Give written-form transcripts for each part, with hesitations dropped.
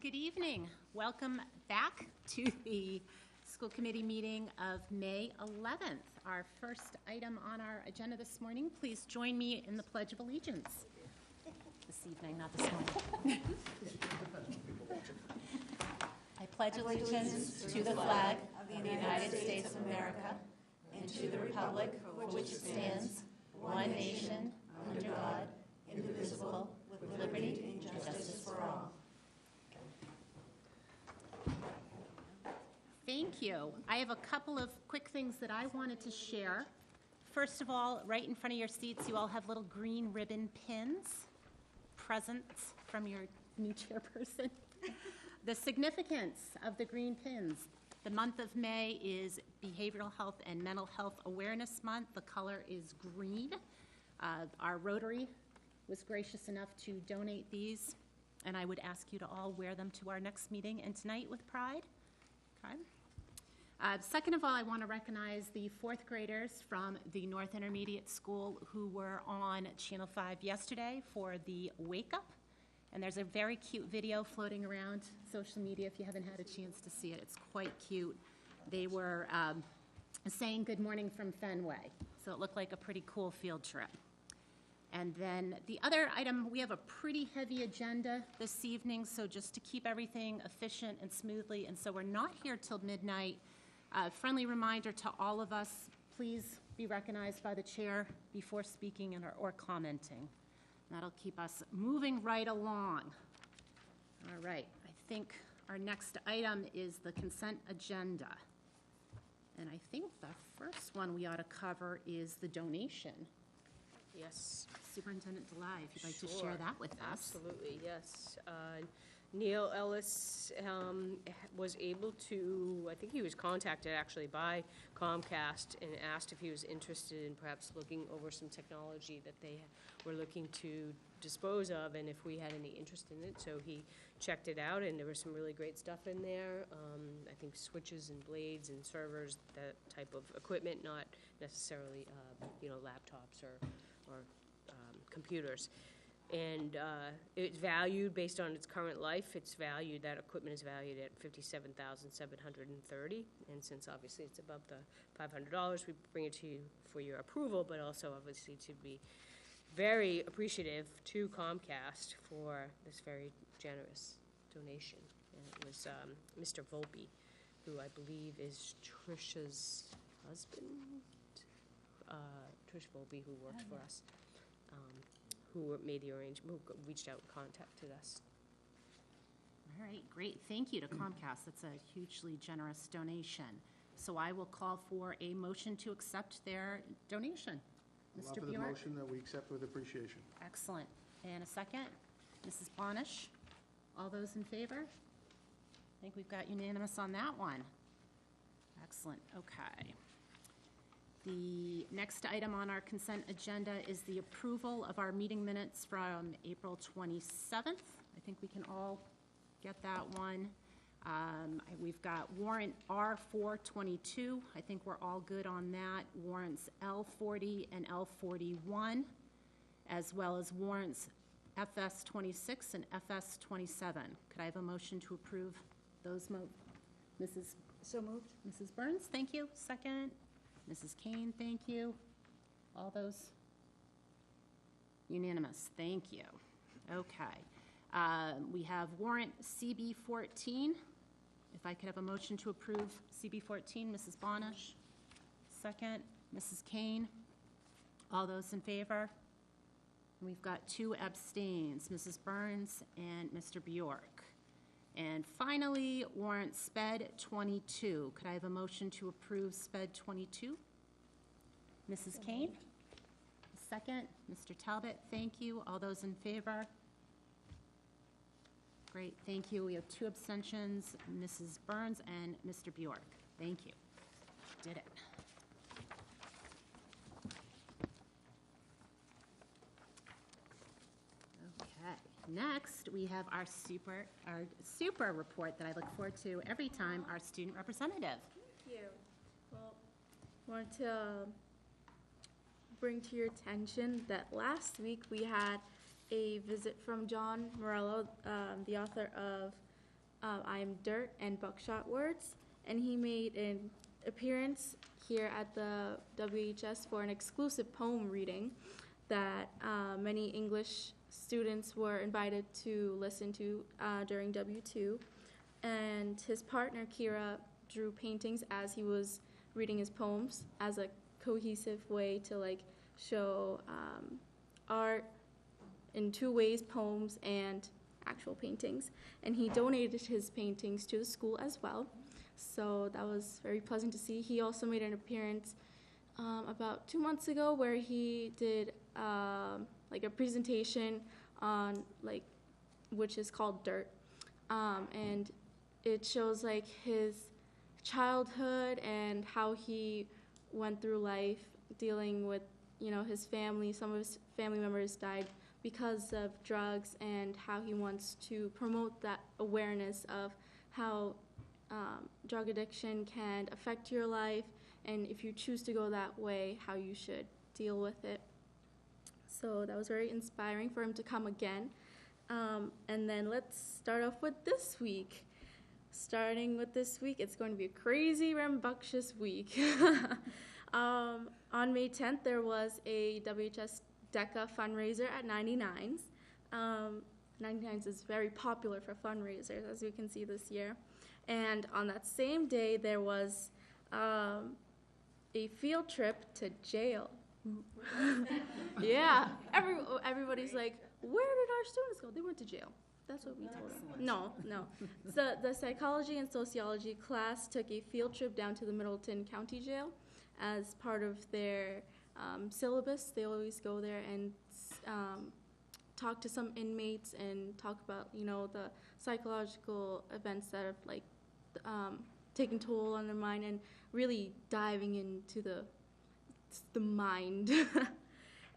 Good evening. Welcome back to the school committee meeting of May 11th. Our first item on our agenda this morning, please join me in the Pledge of Allegiance. This evening, not this morning. I pledge allegiance to the flag of the United States of America and to the republic for which it stands, one nation, under God, indivisible, with liberty and justice for all. Thank you. I have a couple of quick things that I wanted to share. First of all, right in front of your seats, you all have little green ribbon pins, presents from your new chairperson. The significance of the green pins. The month of May is Behavioral Health and Mental Health Awareness Month. The color is green. Our Rotary was gracious enough to donate these, and I would ask you to all wear them to our next meeting and tonight with pride. Okay. Second of all, I want to recognize the fourth graders from the North Intermediate School who were on Channel 5 yesterday for the Wake Up. And there's a very cute video floating around social media if you haven't had a chance to see it. It's quite cute. They were saying good morning from Fenway. So it looked like a pretty cool field trip. And then the other item, we have a pretty heavy agenda this evening, so just to keep everything efficient and smoothly, and so we're not here till midnight. Friendly reminder to all of us, please be recognized by the chair before speaking or commenting. That'll keep us moving right along. All right, I think our next item is the consent agenda. And I think the first one we ought to cover is the donation. Yes. Superintendent DeLay, if you'd like to share that with us. Absolutely, yes. Neil Ellis was able to, I think he was contacted actually by Comcast and asked if he was interested in perhaps looking over some technology that they were looking to dispose of and if we had any interest in it. So he checked it out and there was some really great stuff in there. I think switches and blades and servers, that type of equipment, not necessarily laptops or computers. And it's valued based on its current life. It's valued, that equipment is valued at $57,730. And since obviously it's above the $500, we bring it to you for your approval, but also obviously to be very appreciative to Comcast for this very generous donation. And it was Mr. Volpe, who I believe is Trisha's husband, Trish Volpe, who worked for us. Who made the arrangement, who reached out and contacted us. All right, great. Thank you to Comcast. That's a hugely generous donation. So I will call for a motion to accept their donation. Mr. Bjork? The motion that we accept with appreciation. Excellent. And a second? Mrs. Bonish? All those in favor? I think we've got unanimous on that one. Excellent. Okay. The next item on our consent agenda is the approval of our meeting minutes from April 27th. I think we can all get that one. We've got warrant R422. I think we're all good on that. Warrants L40 and L41, as well as warrants FS26 and FS27. Could I have a motion to approve those? Mrs. So moved. Mrs. Burns, thank you. Second. Mrs. Kane, thank you. All those? Unanimous, thank you. Okay. We have warrant CB14. If I could have a motion to approve CB14, Mrs. Bonish. Second, Mrs. Kane. All those in favor? We've got 2 abstains, Mrs. Burns and Mr. Bjork. And finally, warrant SPED 22. Could I have a motion to approve SPED 22? Mrs. Kane? Second, Mr. Talbot, thank you. All those in favor? Great, thank you. We have 2 abstentions, Mrs. Burns and Mr. Bjork. Thank you. Did it. Okay. Next, we have our super report that I look forward to every time, our student representative. Thank you. Well, I want to bring to your attention that last week we had a visit from John Morello, the author of I Am Dirt and Buckshot Words, and he made an appearance here at the WHS for an exclusive poem reading that many English students were invited to listen to during W2. And his partner, Kira, drew paintings as he was reading his poems as a cohesive way to like show art in two ways, poems and actual paintings. And he donated his paintings to the school as well. So that was very pleasant to see. He also made an appearance about 2 months ago where he did like a presentation on like, which is called Dirt. And it shows like his childhood and how he went through life dealing with, his family. Some of his family members died because of drugs, and how he wants to promote that awareness of how drug addiction can affect your life, and if you choose to go that way, how you should deal with it. So that was very inspiring for him to come again. And then let's start off with this week. Starting with this week, it's going to be a crazy, rambunctious week. On May 10th, there was a WHS DECA fundraiser at 99's. 99's is very popular for fundraisers, as we can see this year. And on that same day, there was a field trip to jail. Yeah, everybody's like, where did our students go? They went to jail. That's what we told them. No. So the psychology and sociology class took a field trip down to the Middleton County Jail as part of their syllabus. They always go there and talk to some inmates and talk about, the psychological events that have like taken toll on their mind, and really diving into the mind.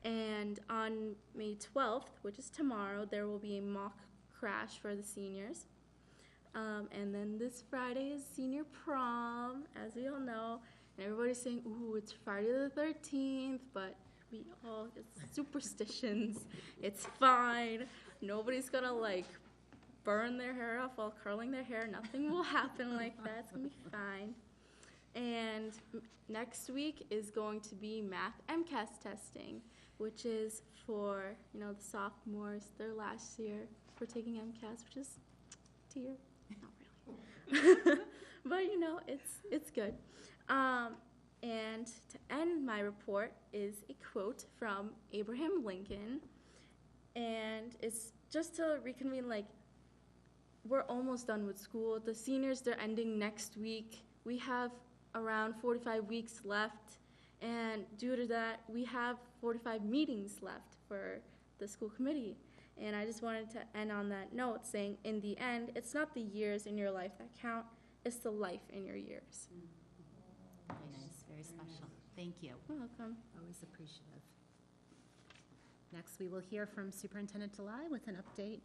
And on May 12th, which is tomorrow, there will be a mock crash for the seniors. And then this Friday is senior prom, as we all know. And everybody's saying, ooh, it's Friday the 13th, but it's superstitions. It's fine. Nobody's gonna like burn their hair off while curling their hair. Nothing will happen like that. It's gonna be fine. And next week is going to be math MCAS testing, which is for, the sophomores, their last year for taking MCAS, which is dear, not really. But, it's good. And to end my report is a quote from Abraham Lincoln. And it's just to reconvene, like, we're almost done with school. The seniors, they're ending next week. We have around 45 weeks left. And due to that, we have 45 meetings left for the school committee. And I just wanted to end on that note saying, in the end, it's not the years in your life that count, it's the life in your years. Very nice, very special. Thank you. You're welcome. Always appreciative. Next, we will hear from Superintendent Delai with an update.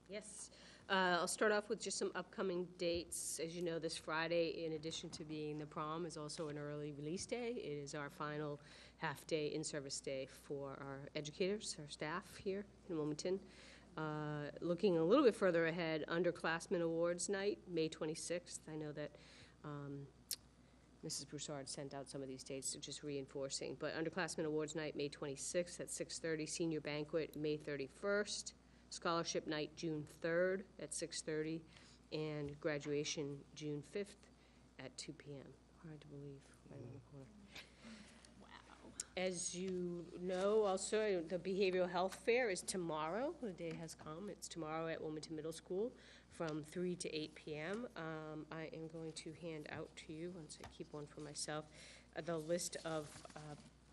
Yes. I'll start off with just some upcoming dates. As you know, this Friday, in addition to being the prom, is also an early release day. It is our final half-day in-service day for our educators, our staff here in Wilmington. Looking a little bit further ahead, Underclassmen Awards Night, May 26th. I know that Mrs. Broussard sent out some of these dates, so just reinforcing. But Underclassmen Awards Night, May 26th at 6:30. Senior Banquet, May 31st. Scholarship Night, June 3rd at 6:30, and graduation, June 5th at 2 p.m. Hard to believe, right around the corner. Wow. As you know, also, the Behavioral Health Fair is tomorrow. The day has come. It's tomorrow at Wilmington Middle School from 3 to 8 p.m. I am going to hand out to you, once I keep one for myself, the list of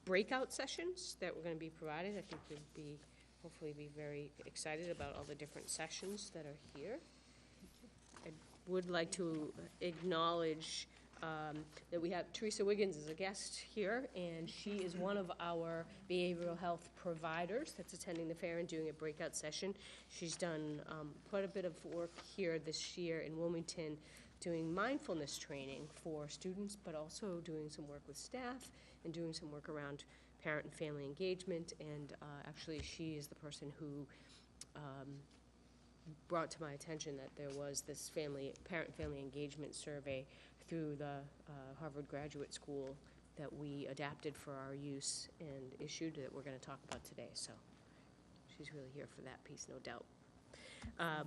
breakout sessions that we're going to be provided. I think you'll hopefully be very excited about all the different sessions that are here. I would like to acknowledge that we have Teresa Wiggins as a guest here, and she is one of our behavioral health providers that's attending the fair and doing a breakout session. She's done quite a bit of work here this year in Wilmington doing mindfulness training for students, but also doing some work with staff and doing some work around parent and family engagement, and actually she is the person who brought to my attention that there was this parent-family engagement survey through the Harvard Graduate School that we adapted for our use and issued that we're going to talk about today. So she's really here for that piece, no doubt.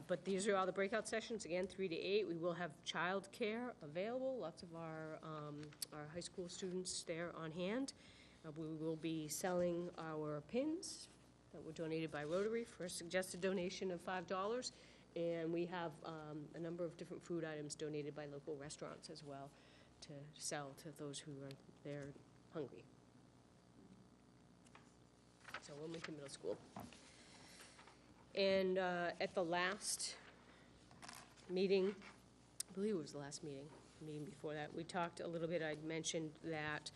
But these are all the breakout sessions, again, 3 to 8. We will have childcare available, lots of our high school students there on hand. We will be selling our pins that were donated by Rotary for a suggested donation of $5. And we have a number of different food items donated by local restaurants as well to sell to those who are there hungry. So Wilmington Middle School. And at the last meeting, I believe it was the last meeting before that, we talked a little bit, I mentioned that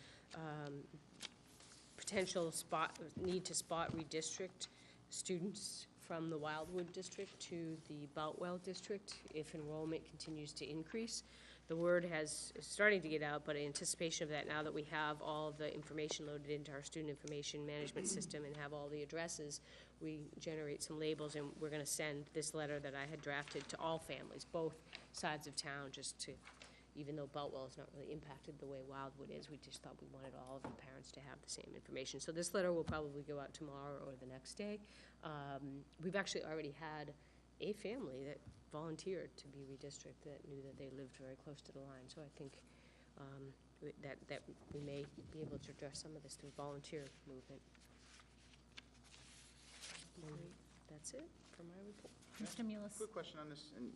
potential need to spot redistrict students from the Wildwood district to the Boutwell district if enrollment continues to increase. The word is starting to get out, but in anticipation of that, now that we have all of the information loaded into our student information management system and have all the addresses, we generate some labels, and we're going to send this letter that I had drafted to all families, both sides of town, just to, even though Boutwell is not really impacted the way Wildwood is, we just thought we wanted all of the parents to have the same information. So this letter will probably go out tomorrow or the next day. We've actually already had a family that volunteered to be redistricted that knew that they lived very close to the line. So I think that we may be able to address some of this through volunteer movement. That's it for my report. Mr. Mullis? Quick question on this, and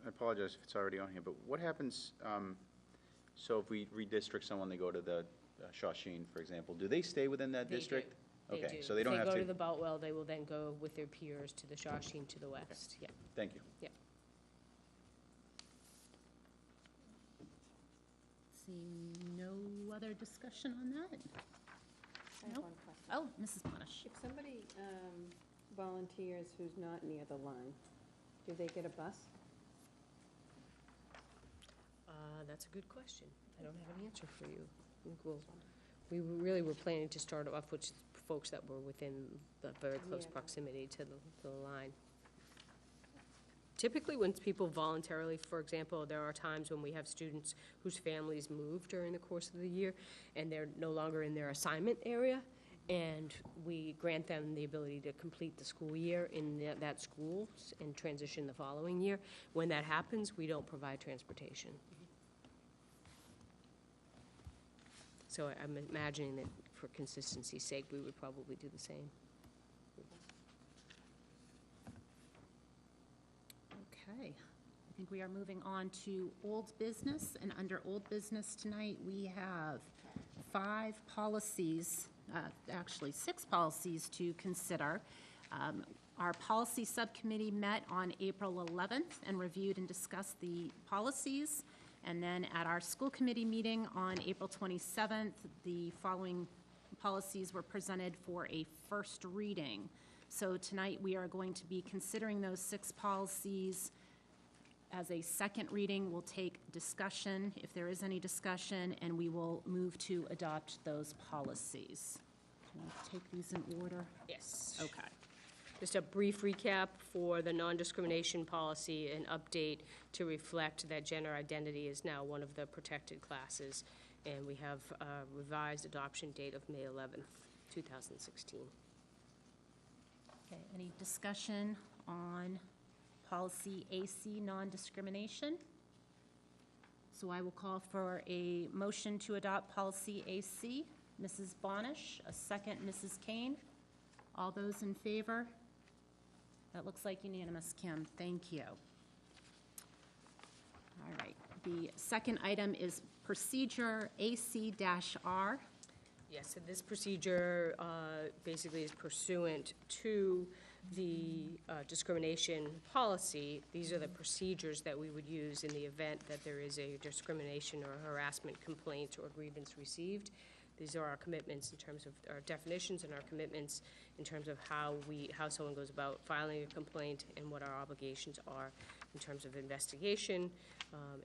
I apologize if it's already on here, but what happens, so if we redistrict someone, they go to the Shawshene, for example, do they stay within that district? They Okay, do. so they don't have If they to. go to the Boutwell, they will then go with their peers to the Shawshene to the west. Yeah. Thank you. Yeah. Seeing no other discussion on that? I have Nope. one question. Oh, Mrs. Bonish. If somebody volunteers who's not near the line, do they get a bus? That's a good question. I don't have an answer for you. I think we really were planning to start off with folks that were within the very close Yeah. proximity to the line. Typically, when people voluntarily, for example, there are times when we have students whose families move during the course of the year, and they're no longer in their assignment area, and we grant them the ability to complete the school year in that school and transition the following year. When that happens, we don't provide transportation. So I'm imagining that for consistency's sake, we would probably do the same. Okay, I think we are moving on to old business, and under old business tonight, we have 5 policies, actually 6 policies to consider. Our policy subcommittee met on April 11th and reviewed and discussed the policies. And then at our school committee meeting on April 27th, the following policies were presented for a first reading. So tonight, we are going to be considering those 6 policies as a second reading. We'll take discussion, if there is any discussion, and we will move to adopt those policies. Can I take these in order? Yes. Okay. Just a brief recap for the non-discrimination policy, an update to reflect that gender identity is now one of the protected classes, and we have a revised adoption date of May 11th, 2016. Okay, any discussion on policy AC, non-discrimination? So I will call for a motion to adopt policy AC. Mrs. Bonish, a second, Mrs. Kane. All those in favor? That looks like unanimous, Kim. Thank you. All right. The second item is procedure AC-R. Yes, so this procedure basically is pursuant to the discrimination policy. These are the procedures that we would use in the event that there is a discrimination or harassment complaint or grievance received. These are our commitments in terms of our definitions and our commitments in terms of how someone goes about filing a complaint and what our obligations are in terms of investigation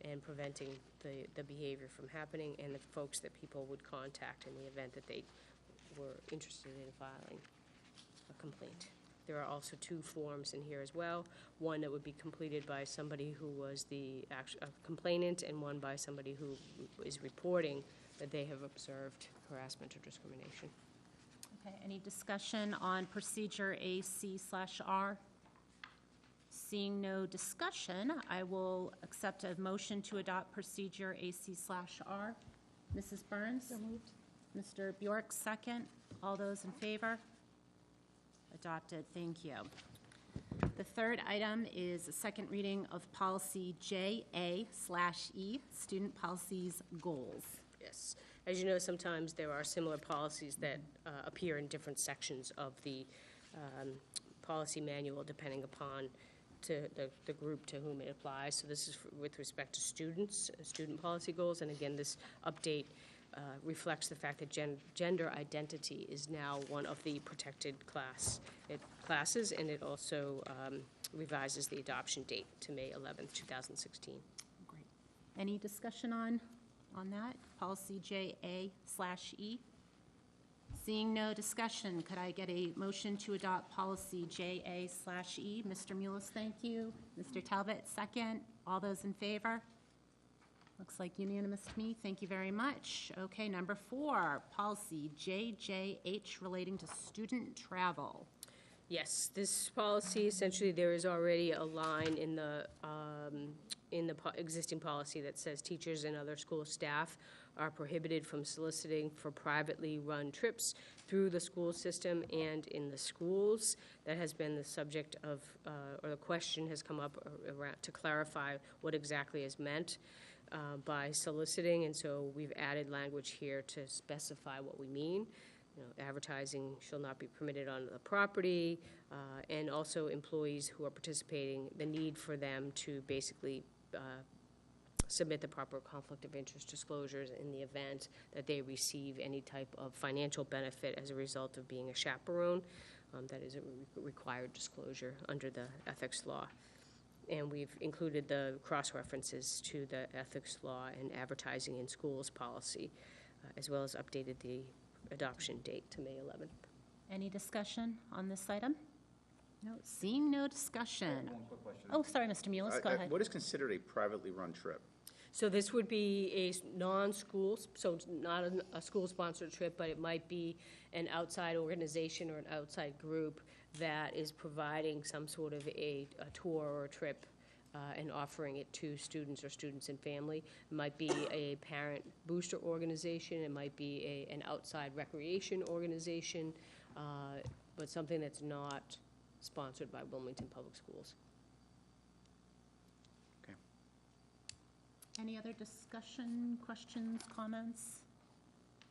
and preventing the behavior from happening, and the folks that people would contact in the event that they were interested in filing a complaint. There are also 2 forms in here as well, one that would be completed by somebody who was the complainant, and one by somebody who is reporting that they have observed harassment or discrimination. Okay, any discussion on procedure AC/R? Seeing no discussion, I will accept a motion to adopt procedure AC/R. Mrs. Burns? So moved. Mr. Bjork, second. All those in favor? Adopted, thank you. The third item is a second reading of policy JA/E, student policies goals. Yes. As you know, sometimes there are similar policies that appear in different sections of the policy manual, depending upon the group to whom it applies. So this is with respect to students, student policy goals, and again, this update reflects the fact that gender identity is now one of the protected classes, and it also revises the adoption date to May 11th, 2016. Great. Any discussion on that, policy JA/E? Seeing no discussion, could I get a motion to adopt policy JA/E? Mr. Mullis, thank you. Mr. Talbot, second. All those in favor? Looks like unanimous to me. Thank you very much. Okay, number 4, policy JJH relating to student travel. Yes, this policy, essentially, there is already a line in the existing policy that says teachers and other school staff are prohibited from soliciting for privately run trips through the school system and in the schools. That has been the subject of, or the question has come up around to clarify what exactly is meant by soliciting, and so we've added language here to specify what we mean. You know, advertising shall not be permitted on the property, and also employees who are participating, the need for them to basically submit the proper conflict of interest disclosures in the event that they receive any type of financial benefit as a result of being a chaperone. That is a required disclosure under the ethics law. And we've included the cross-references to the ethics law and advertising in schools policy, as well as updated the adoption date to May 11th. Any discussion on this item? No, seeing no discussion. One quick question. Oh, sorry, Mr. Mullis, go ahead. What is considered a privately run trip? So this would be a non-school, so it's not a school-sponsored trip, but it might be an outside organization or an outside group that is providing some sort of a tour or a trip and offering it to students or students and family. It might be a parent booster organization, it might be an outside recreation organization, but something that's not sponsored by Wilmington Public Schools. Okay. Any other discussion, questions, comments?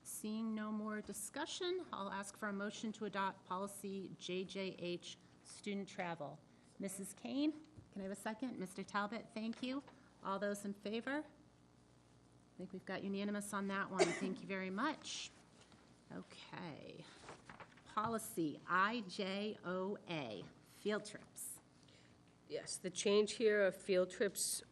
Seeing no more discussion, I'll ask for a motion to adopt policy JJH, student travel. Mrs. Kane, can I have a second? Mr. Talbot, thank you. All those in favor? I think we've got unanimous on that one. Thank you very much. Okay. Policy IJOA, field trips. Yes, the change here of field trips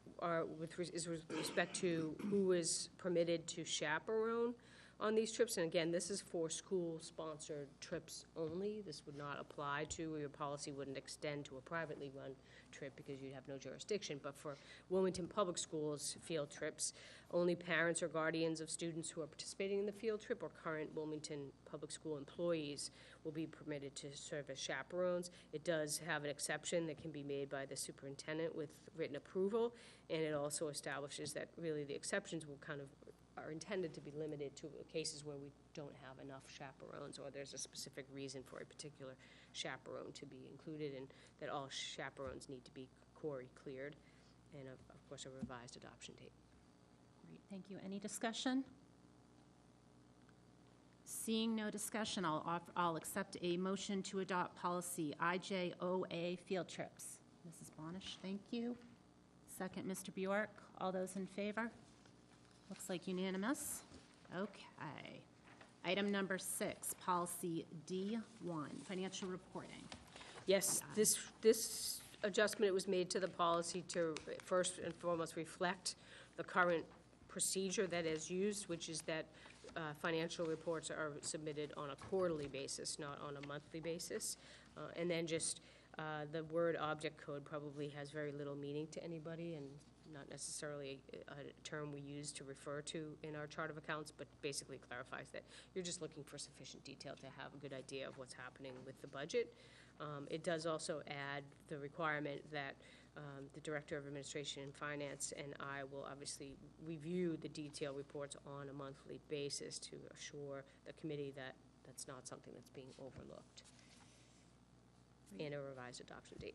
is with respect to who is permitted to chaperone on these trips. And again, this is for school-sponsored trips only. This would not apply to, your policy wouldn't extend to a privately run trip because you'd have no jurisdiction. But for Wilmington Public Schools field trips, only parents or guardians of students who are participating in the field trip or current Wilmington Public School employees will be permitted to serve as chaperones. It does have an exception that can be made by the superintendent with written approval, and it also establishes that really the exceptions will are intended to be limited to cases where we don't have enough chaperones or there's a specific reason for a particular chaperone to be included, and that all chaperones need to be CORI cleared, and of course a revised adoption date. Great, thank you. Any discussion? Seeing no discussion, I'll accept a motion to adopt policy IJOA, field trips. Mrs. Bonish, thank you. Second, Mr. Bjork. All those in favor? Looks like unanimous. Okay. Item number 6, policy D1, financial reporting. Yes, this adjustment was made to the policy to first and foremost reflect the current procedure that is used, which is that financial reports are submitted on a quarterly basis, not on a monthly basis. And then just the word object code probably has very little meaning to anybody and not necessarily a term we use to refer to in our chart of accounts, but basically clarifies that you're just looking for sufficient detail to have a good idea of what's happening with the budget. It does also add the requirement that the Director of Administration and Finance and I will obviously review the detailed reports on a monthly basis to assure the committee that that's not something that's being overlooked. And a revised adoption date.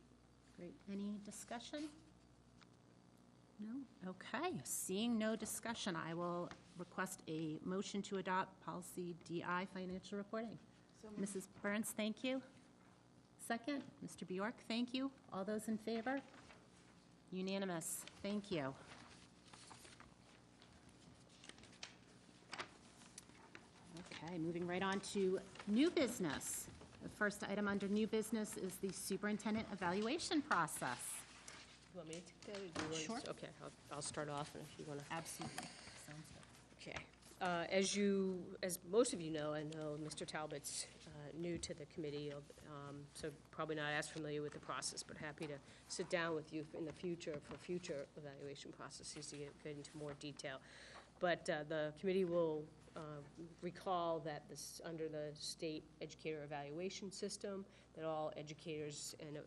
Great. Any discussion? No? Okay. Seeing no discussion, I will request a motion to adopt policy DI, financial reporting. Mrs. Burns, thank you. Second, Mr. Bjork, thank you. All those in favor? Unanimous. Thank you. Okay, moving right on to new business. The first item under new business is the superintendent evaluation process. You want me to take that, or do you want to? Sure. Okay, I'll start off, and if you want to. Absolutely. Sounds good. Okay. As most of you know, I know Mr. Talbot's new to the committee, so probably not as familiar with the process, but happy to sit down with you in the future for future evaluation processes to get into more detail. But the committee will recall that under the state educator evaluation system, that all educators and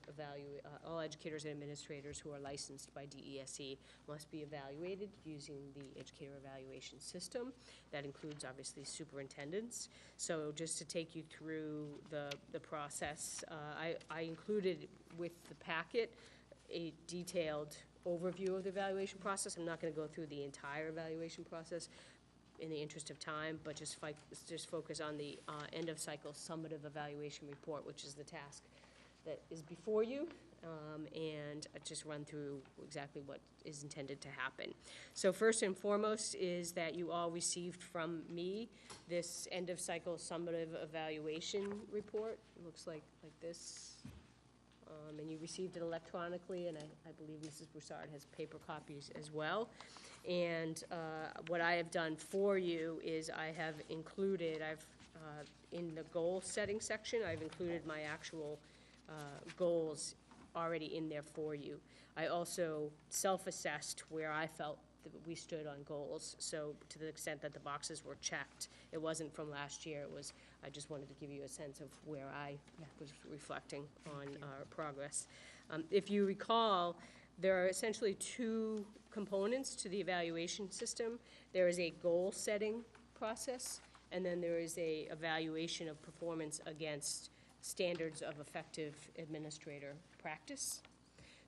administrators who are licensed by DESE must be evaluated using the educator evaluation system. That includes obviously superintendents. So just to take you through the process, I included with the packet a detailed overview of the evaluation process. I'm not going to go through the entire evaluation process in the interest of time, but just focus on the end-of-cycle summative evaluation report, which is the task that is before you, and just run through exactly what is intended to happen. So first and foremost is that you all received from me this end-of-cycle summative evaluation report. It looks like this. And you received it electronically, and I believe Mrs. Broussard has paper copies as well. And what I have done for you is I have included, in the goal setting section, I've included my actual goals already in there for you. I also self-assessed where I felt that we stood on goals. So to the extent that the boxes were checked, it wasn't from last year. I just wanted to give you a sense of where I was reflecting on our progress. If you recall, there are essentially two components to the evaluation system. There is a goal-setting process, and then there is a evaluation of performance against standards of effective administrator practice.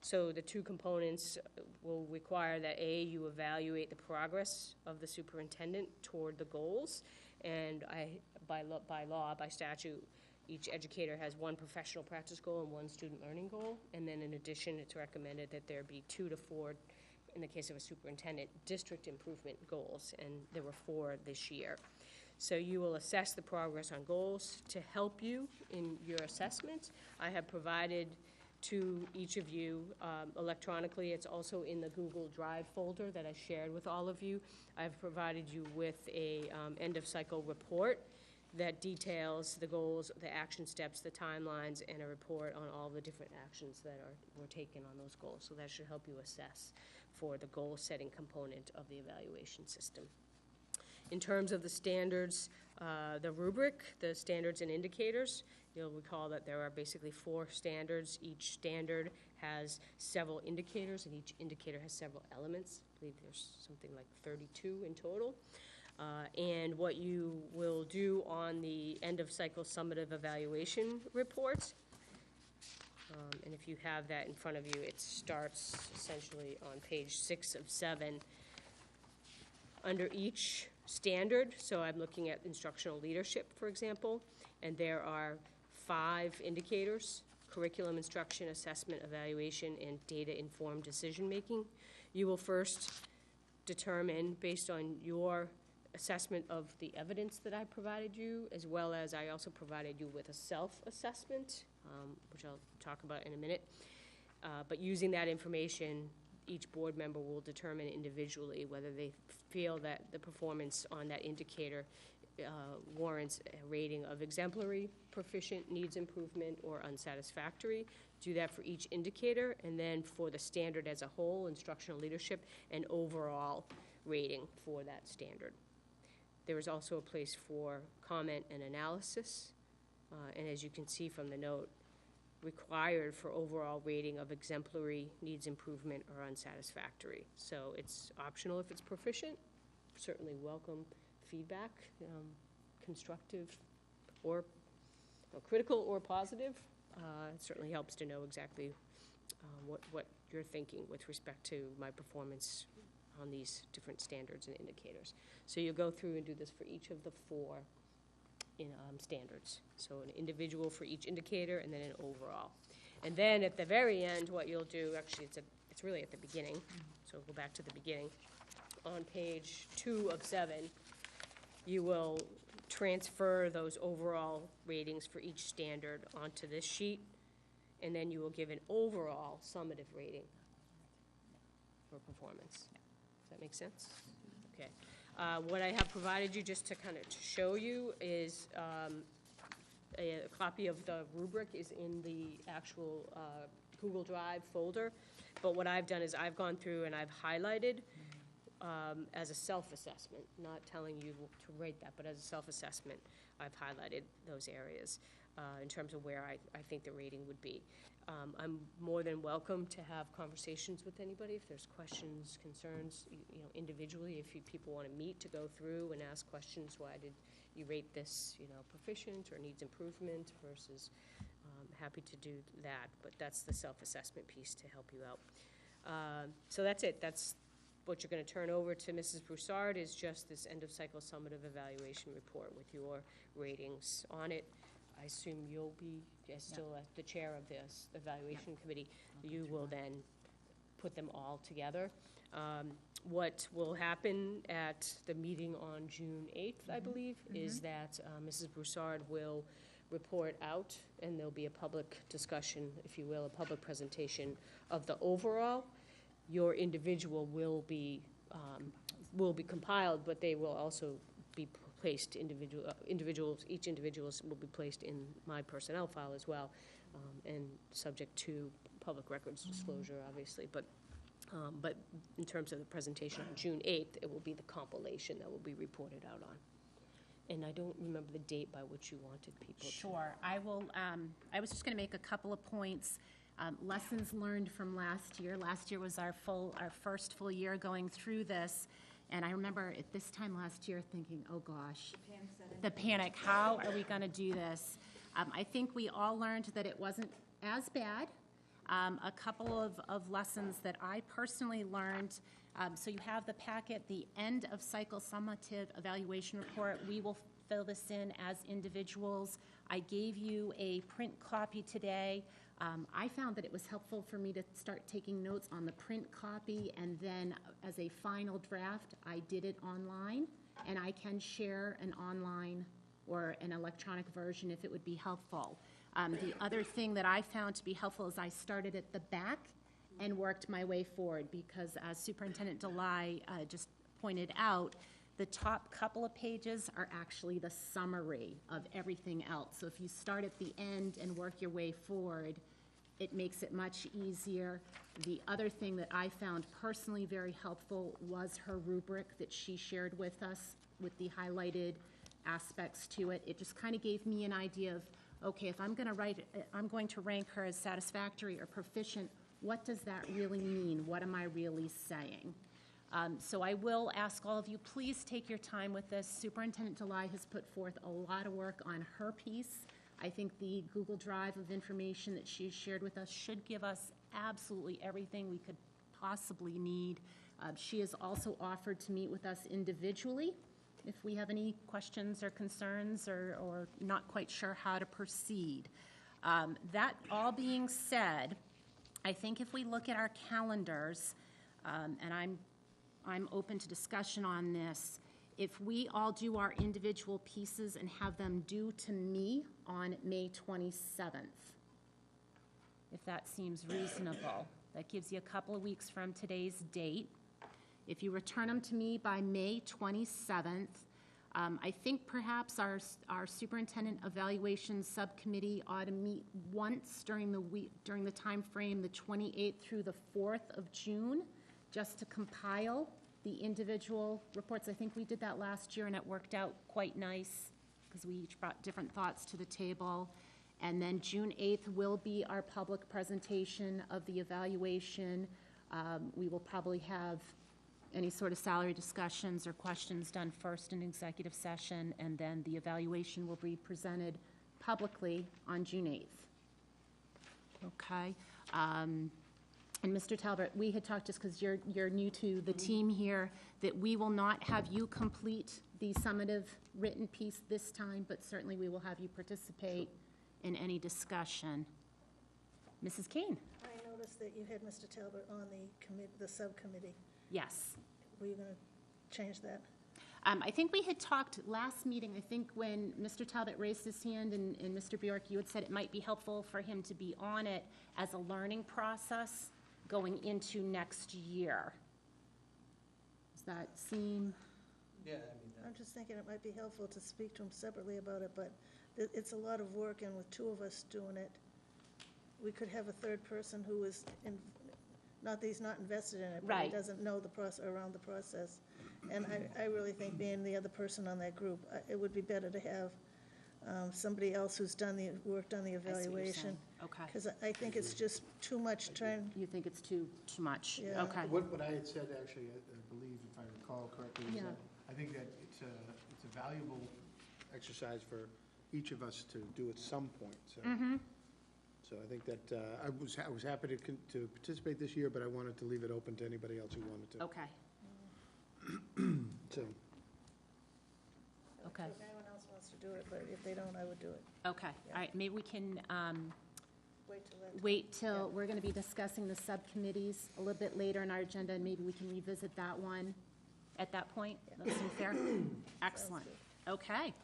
So the two components will require that A, you evaluate the progress of the superintendent toward the goals, and by statute, each educator has one professional practice goal and one student learning goal, and then in addition, it's recommended that there be 2 to 4, in the case of a superintendent, district improvement goals, and there were 4 this year. So you will assess the progress on goals. To help you in your assessment, I have provided to each of you electronically. It's also in the Google Drive folder that I shared with all of you. I've provided you with a end-of-cycle report that details the goals, the action steps, the timelines, and a report on all the different actions that were taken on those goals. So that should help you assess for the goal-setting component of the evaluation system. In terms of the standards, the rubric, the standards and indicators, you'll recall that there are basically 4 standards. Each standard has several indicators, and each indicator has several elements. I believe there's something like 32 in total. And what you will do on the end-of-cycle summative evaluation reports, and if you have that in front of you, it starts essentially on page 6 of 7. Under each standard, so I'm looking at instructional leadership, for example, and there are 5 indicators: curriculum, instruction, assessment, evaluation, and data-informed decision-making. You will first determine, based on your assessment of the evidence that I provided you, as well as I also provided you with a self-assessment, which I'll talk about in a minute. But using that information, each board member will determine individually whether they feel that the performance on that indicator warrants a rating of exemplary, proficient, needs improvement, or unsatisfactory. Do that for each indicator, and then for the standard as a whole, instructional leadership, an overall rating for that standard. There is also a place for comment and analysis, and as you can see from the note, required for overall rating of exemplary, needs improvement, or unsatisfactory. So it's optional if it's proficient. Certainly welcome feedback, constructive or critical or positive. It certainly helps to know exactly what you're thinking with respect to my performance on these different standards and indicators. So you'll go through and do this for each of the 4 standards. So an individual for each indicator, and then an overall. And then at the very end, what you'll do, actually it's really at the beginning, so we'll go back to the beginning. On page 2 of 7, you will transfer those overall ratings for each standard onto this sheet, and then you will give an overall summative rating for performance. Does that make sense? Okay. What I have provided you, just to kind of show you, is a copy of the rubric is in the actual Google Drive folder. But what I've done is I've gone through and I've highlighted as a self-assessment, not telling you to rate that, but as a self-assessment, I've highlighted those areas in terms of where I think the rating would be. I'm more than welcome to have conversations with anybody if there's questions, concerns, individually, if people want to meet to go through and ask questions, why did you rate this, proficient or needs improvement versus, happy to do that, but that's the self-assessment piece to help you out. So that's it. That's what you're going to turn over to Mrs. Broussard is just this end-of-cycle summative evaluation report with your ratings on it. I assume you'll be still the chair of this evaluation committee. You will then put them all together. What will happen at the meeting on June 8th, I believe, is that Mrs. Broussard will report out, and there'll be a public discussion, if you will, a public presentation of the overall. Your individual will be compiled, but they will also be placed each individual will be placed in my personnel file as well, and subject to public records disclosure, obviously. But in terms of the presentation on June 8th, it will be the compilation that will be reported out on. And I don't remember the date by which you wanted people to. Sure. I will. I was just going to make a couple of points. Lessons learned from last year. Last year was our first full year going through this. And I remember at this time last year thinking, oh gosh, the panic, how are we going to do this? I think we all learned that it wasn't as bad. A couple of lessons that I personally learned. So you have the packet, the end of cycle summative evaluation report. We will fill this in as individuals. I gave you a print copy today. I found that it was helpful for me to start taking notes on the print copy, and then as a final draft, I did it online, and I can share an online or an electronic version if it would be helpful. The other thing that I found to be helpful is I started at the back and worked my way forward, because as Superintendent DeLay just pointed out, the top couple of pages are actually the summary of everything else. So if you start at the end and work your way forward, it makes it much easier. The other thing that I found personally very helpful was her rubric that she shared with us with the highlighted aspects to it. It just kind of gave me an idea of, okay, if I'm going to rank her as satisfactory or proficient, what does that really mean? What am I really saying? So I will ask all of you, please take your time with this. Superintendent DeLay has put forth a lot of work on her piece. I think the Google Drive of information that she shared with us should give us absolutely everything we could possibly need. She has also offered to meet with us individually if we have any questions or concerns or not quite sure how to proceed. That all being said, I think if we look at our calendars, and I'm open to discussion on this, if we all do our individual pieces and have them due to me on May 27th, if that seems reasonable. That gives you a couple of weeks from today's date. If you return them to me by May 27th, I think perhaps our superintendent evaluation subcommittee ought to meet once during the week, during the time frame, the 28th through the 4th of June, just to compile the individual reports. I think we did that last year, and it worked out quite nice, because we each brought different thoughts to the table. And then June 8th will be our public presentation of the evaluation. We will probably have any sort of salary discussions or questions done first in executive session, and then the evaluation will be presented publicly on June 8th. Okay? And Mr. Talbot, we had talked, just because you're new to the team here, that we will not have you complete the summative written piece this time, but certainly we will have you participate in any discussion. Mrs. Kane? I noticed that you had Mr. Talbot on the subcommittee. Yes. Were you going to change that? I think we had talked last meeting, I think when Mr. Talbot raised his hand and Mr. Bjork, you had said it might be helpful for him to be on it as a learning process going into next year. Does that seem? Yeah, I mean, I'm just thinking it might be helpful to speak to him separately about it, but it's a lot of work, and with two of us doing it, we could have a third person who is, not that he's not invested in it, but he Right. doesn't know the process, around the process. And I really think being the other person on that group, it would be better to have somebody else who's worked on the I see what you're evaluation. saying. Okay. Because I think it's just too much trying, You think it's too much? Yeah. Okay. What I had said, actually, I believe, if I recall correctly, is Yeah. that I think that it's a valuable exercise for each of us to do at some point, so. So I think that, I was happy to participate this year, but I wanted to leave it open to anybody else who wanted to. Okay. So, Okay. if anyone else wants to do it, but if they don't, I would do it. Okay. All right. Maybe we can Wait till that. wait till, we're going to be discussing the subcommittees a little bit later in our agenda, and maybe we can revisit that one at that point. That seem fair? Excellent. Okay.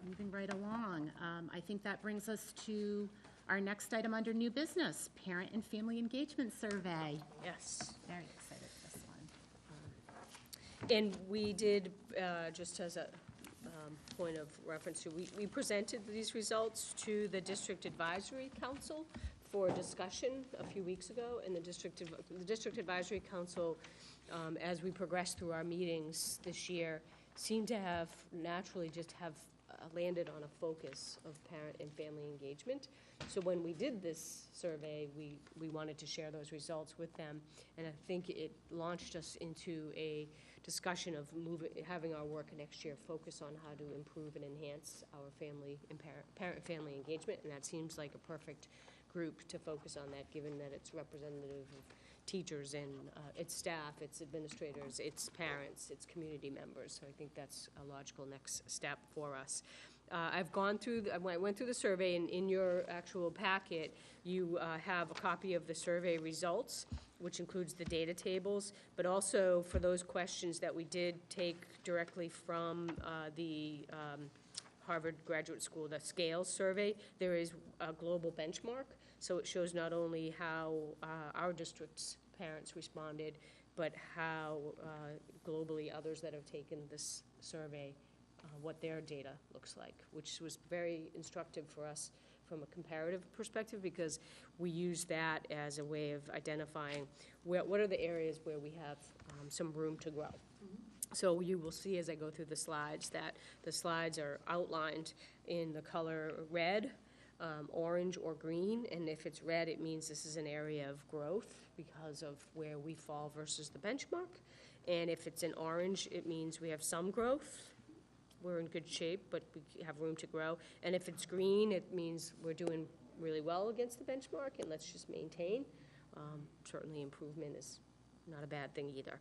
Moving right along. I think that brings us to our next item under new business, Parent and Family Engagement Survey. Yes. Very excited for this one. And we did, just as a point of reference, we presented these results to the District Advisory Council for discussion a few weeks ago, and the District Advisory Council, as we progressed through our meetings this year, seemed to have naturally just have landed on a focus of parent and family engagement. So when we did this survey, we wanted to share those results with them, and I think it launched us into a discussion of having our work next year focus on how to improve and enhance our family and parent-family engagement, and that seems like a perfect group to focus on that, given that it's representative of teachers and its staff, its administrators, its parents, its community members. So I think that's a logical next step for us. I went through the survey, and in your actual packet, you have a copy of the survey results, which includes the data tables, but also for those questions that we did take directly from the Harvard Graduate School, the SCALES survey, there is a global benchmark. So it shows not only how our district's parents responded, but how globally others that have taken this survey, what their data looks like, which was very instructive for us from a comparative perspective, because we use that as a way of identifying what are the areas where we have some room to grow. So you will see as I go through the slides that the slides are outlined in the color red, orange, or green, and if it's red, it means this is an area of growth because of where we fall versus the benchmark, and if it's in orange, it means we have some growth, we're in good shape, but we have room to grow, and if it's green, it means we're doing really well against the benchmark, and let's just maintain. Certainly improvement is not a bad thing either.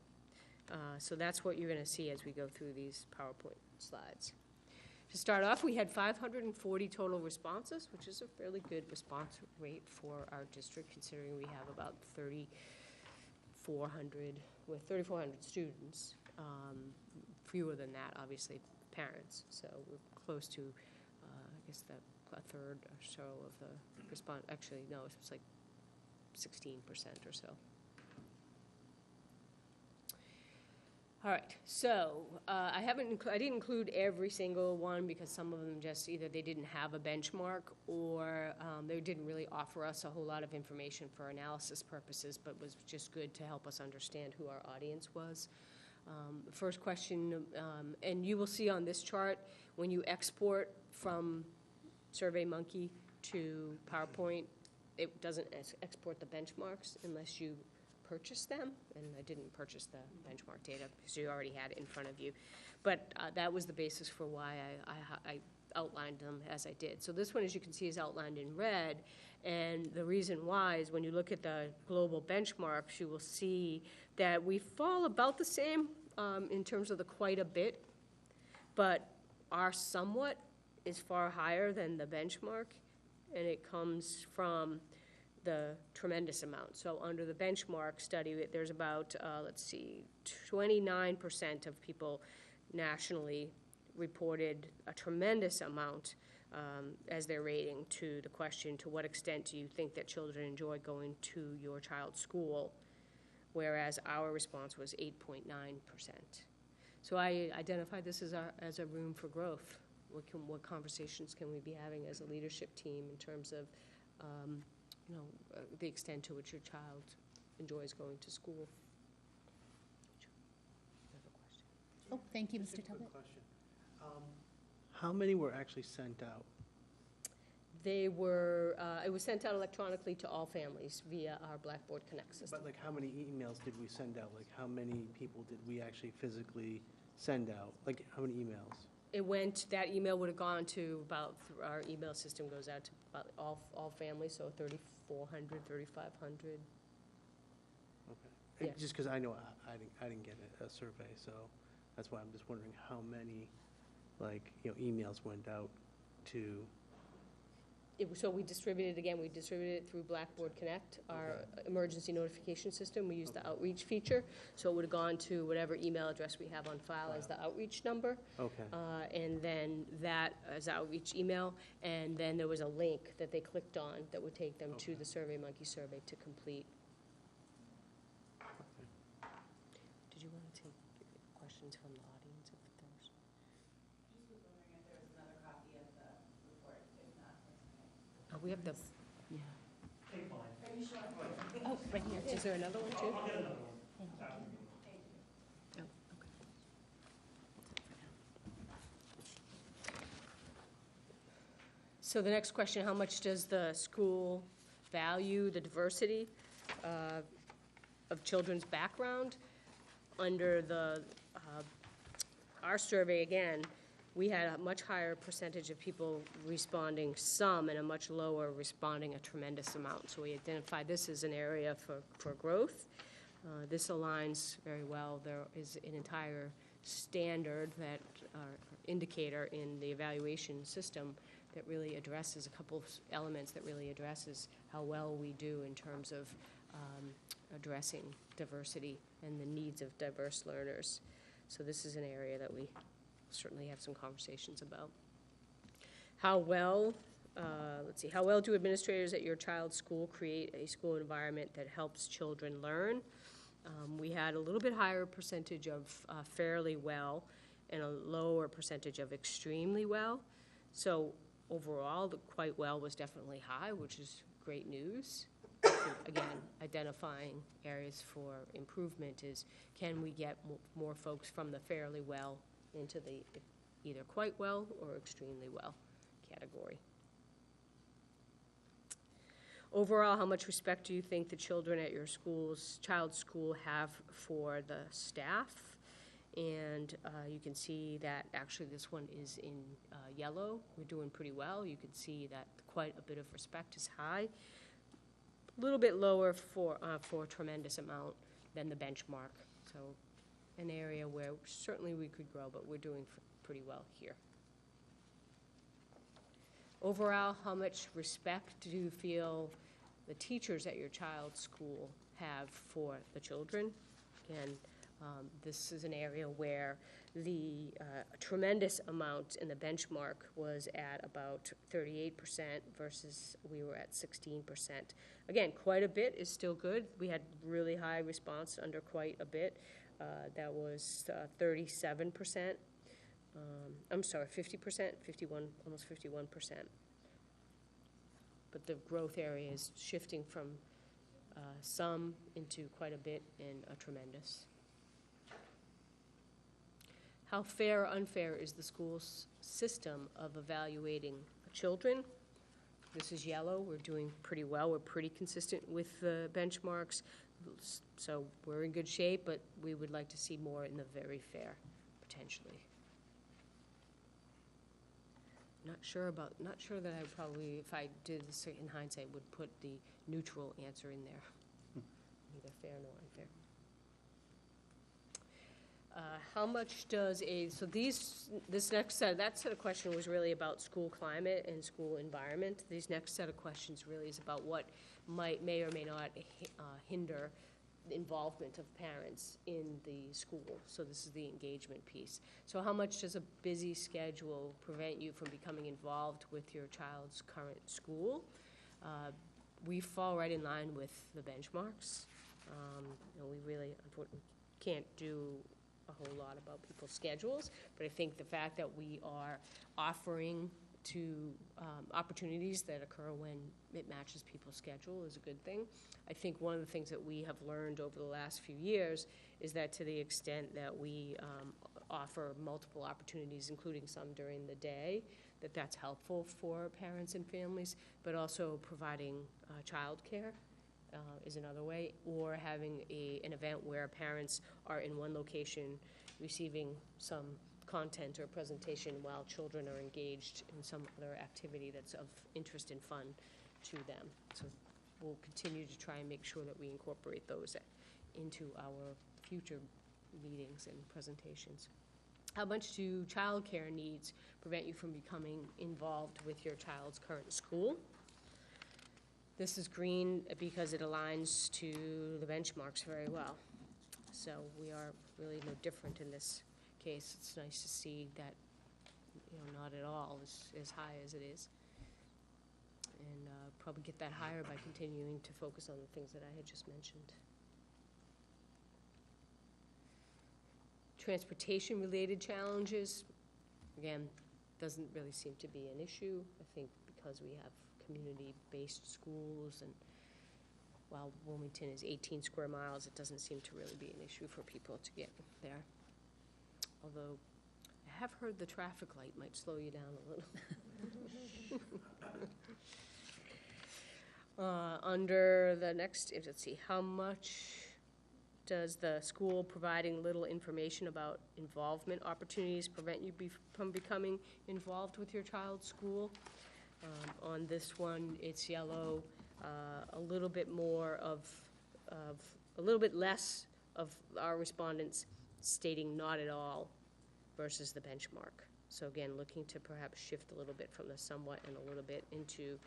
So that's what you're going to see as we go through these PowerPoint slides. To start off, we had 540 total responses, which is a fairly good response rate for our district, considering we have about 3,400 students. Fewer than that, obviously, parents. So we're close to, I guess, a third or so of the response. Actually, no, it's like 16% or so. All right, so I didn't include every single one because some of them just either they didn't have a benchmark or they didn't really offer us a whole lot of information for analysis purposes, but was just good to help us understand who our audience was. The first question, and you will see on this chart, when you export from SurveyMonkey to PowerPoint, it doesn't export the benchmarks unless you purchase them, and I didn't purchase the benchmark data because you already had it in front of you. But that was the basis for why I outlined them as I did. So this one, as you can see, is outlined in red, and the reason why is when you look at the global benchmarks, you will see that we fall about the same in terms of the quite a bit, but our somewhat is far higher than the benchmark, and it comes from the tremendous amount. So under the benchmark study, there's about, 29% of people nationally reported a tremendous amount as their rating to the question, to what extent do you think that children enjoy going to your child's school? Whereas our response was 8.9%. So I identified this as a room for growth. What conversations can we be having as a leadership team in terms of the extent to which your child enjoys going to school? Oh, thank you, Just Mr. a quick Talbot. question. How many were actually sent out? They were, it was sent out electronically to all families via our Blackboard Connect system. But like, how many emails did we send out? Like, how many people did we actually physically send out? Like, how many emails? That email would have gone to about, our email system goes out to about all families, so 3,400, 3,500. Okay. Yeah. Just because I know I didn't get a survey, so that's why I'm just wondering how many, emails went out to. So we distributed it through Blackboard Connect, our emergency notification system. We use the outreach feature, so it would have gone to whatever email address we have on file as the outreach number. Okay. And then that as outreach email, and then there was a link that they clicked on that would take them to the SurveyMonkey survey to complete. Did you want to take questions from the audience if there's? Oh, we have the, yeah. Oh, right here. Is there another one too? Oh, okay. So the next question, how much does the school value the diversity of children's background? Under our survey, again, we had a much higher percentage of people responding some and a much lower responding a tremendous amount. So we identified this as an area for growth. This aligns very well. There is an entire standard indicator in the evaluation system that really addresses a couple of elements that really addresses how well we do in terms of addressing diversity and the needs of diverse learners. So this is an area that we certainly have some conversations about. How well do administrators at your child's school create a school environment that helps children learn? We had a little bit higher percentage of fairly well and a lower percentage of extremely well. So overall, the quite well was definitely high, which is great news. Again, identifying areas for improvement is, can we get more folks from the fairly well into the either quite well or extremely well category. Overall, how much respect do you think the children at your child's school have for the staff? And you can see that actually this one is in yellow. We're doing pretty well. You can see that quite a bit of respect is high. A little bit lower for a tremendous amount than the benchmark. So an area where certainly we could grow, but we're doing pretty well here. Overall, how much respect do you feel the teachers at your child's school have for the children? Again, this is an area where the tremendous amount in the benchmark was at about 38% versus we were at 16%. Again, quite a bit is still good. We had really high response under quite a bit. that was 37%. I'm sorry, 50%, 51, almost 51%. But the growth area is shifting from some into quite a bit and a tremendous. How fair or unfair is the school's system of evaluating children? This is yellow. We're doing pretty well. We're pretty consistent with the benchmarks. So we're in good shape, but we would like to see more in the very fair, potentially. Not sure that I probably, if I did this in hindsight, would put the neutral answer in there. Neither fair nor unfair. How much does this next set, that set of questions was really about school climate and school environment. These next set of questions really is about what may or may not hinder the involvement of parents in the school. So this is the engagement piece. So how much does a busy schedule prevent you from becoming involved with your child's current school? We fall right in line with the benchmarks. And we really, unfortunately, can't do a whole lot about people's schedules, but I think the fact that we are offering to opportunities that occur when it matches people's schedule is a good thing. I think one of the things that we have learned over the last few years is that to the extent that we offer multiple opportunities, including some during the day, that's helpful for parents and families, but also providing childcare is another way, or having an event where parents are in one location receiving some content or presentation while children are engaged in some other activity that's of interest and fun to them. So we'll continue to try and make sure that we incorporate those into our future meetings and presentations. How much do childcare needs prevent you from becoming involved with your child's current school? This is green because it aligns to the benchmarks very well. So we are really no different in this case. It's nice to see that, not at all is as high as it is. And probably get that higher by continuing to focus on the things that I had just mentioned. Transportation-related challenges, again, doesn't really seem to be an issue. I think because we have community-based schools, and while Wilmington is 18 square miles, it doesn't seem to really be an issue for people to get there. Although I have heard the traffic light might slow you down a little. Under the next, let's see, how much does the school providing little information about involvement opportunities prevent you from becoming involved with your child's school? On this one, it's yellow. A little bit more a little bit less of our respondents stating not at all versus the benchmark. So again, looking to perhaps shift a little bit from the somewhat and a little bit into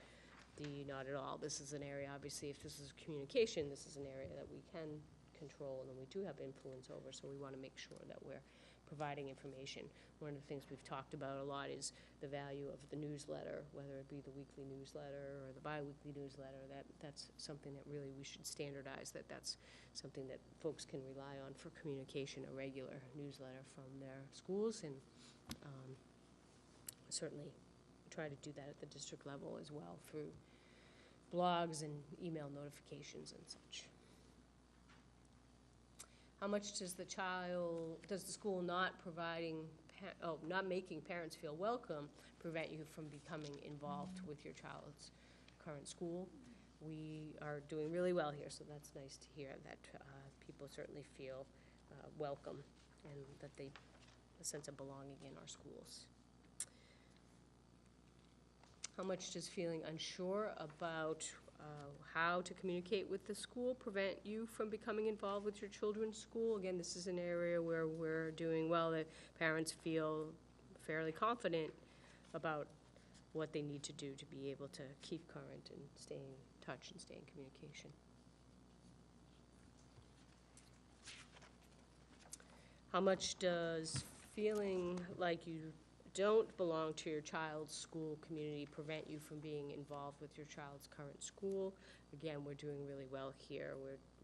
the not at all. This is an area, obviously, if this is communication, this is an area that we can control and we do have influence over, so we want to make sure that we're providing information. One of the things we've talked about a lot is the value of the newsletter, whether it be the weekly newsletter or the bi-weekly newsletter. That's something that really we should standardize, that's something that folks can rely on for communication, a regular newsletter from their schools, and certainly try to do that at the district level as well through blogs and email notifications and such. How much does the school not making parents feel welcome prevent you from becoming involved with your child's current school? We are doing really well here, so that's nice to hear that people certainly feel welcome and that they a sense of belonging in our schools. How much does feeling unsure about how to communicate with the school prevent you from becoming involved with your children's school? Again, this is an area where we're doing well, that parents feel fairly confident about what they need to do to be able to keep current and stay in touch and stay in communication. How much does feeling like you don't belong to your child's school community prevent you from being involved with your child's current school? Again, we're doing really well here.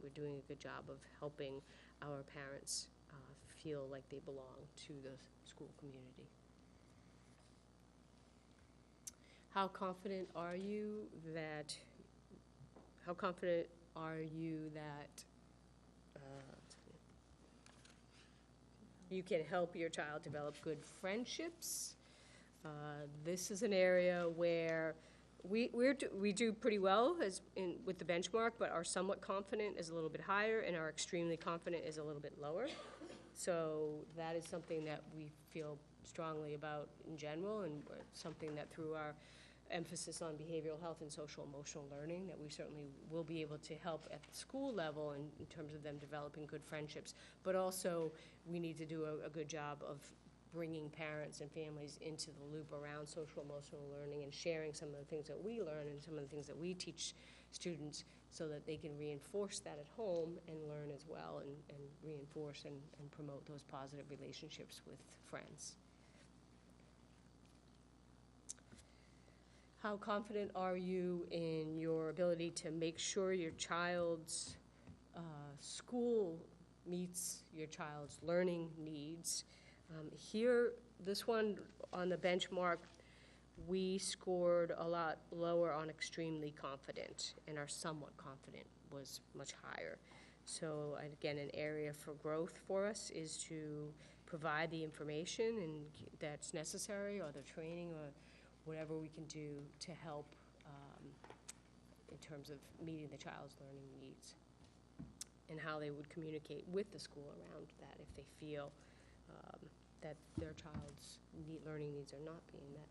We're doing a good job of helping our parents feel like they belong to the school community. How confident are you that you can help your child develop good friendships? This is an area where we do pretty well with the benchmark, but our somewhat confident is a little bit higher, and our extremely confident is a little bit lower. So that is something that we feel strongly about in general, and something that through our emphasis on behavioral health and social emotional learning, that we certainly will be able to help at the school level in terms of them developing good friendships. But also, we need to do a good job of bringing parents and families into the loop around social emotional learning and sharing some of the things that we learn and some of the things that we teach students, so that they can reinforce that at home and learn as well, and reinforce and promote those positive relationships with friends. How confident are you in your ability to make sure your child's school meets your child's learning needs? Here, this one on the benchmark, we scored a lot lower on extremely confident, and our somewhat confident was much higher. So again, an area for growth for us is to provide the information that's necessary, or the training, or whatever we can do to help in terms of meeting the child's learning needs, and how they would communicate with the school around that if they feel that their child's learning needs are not being met.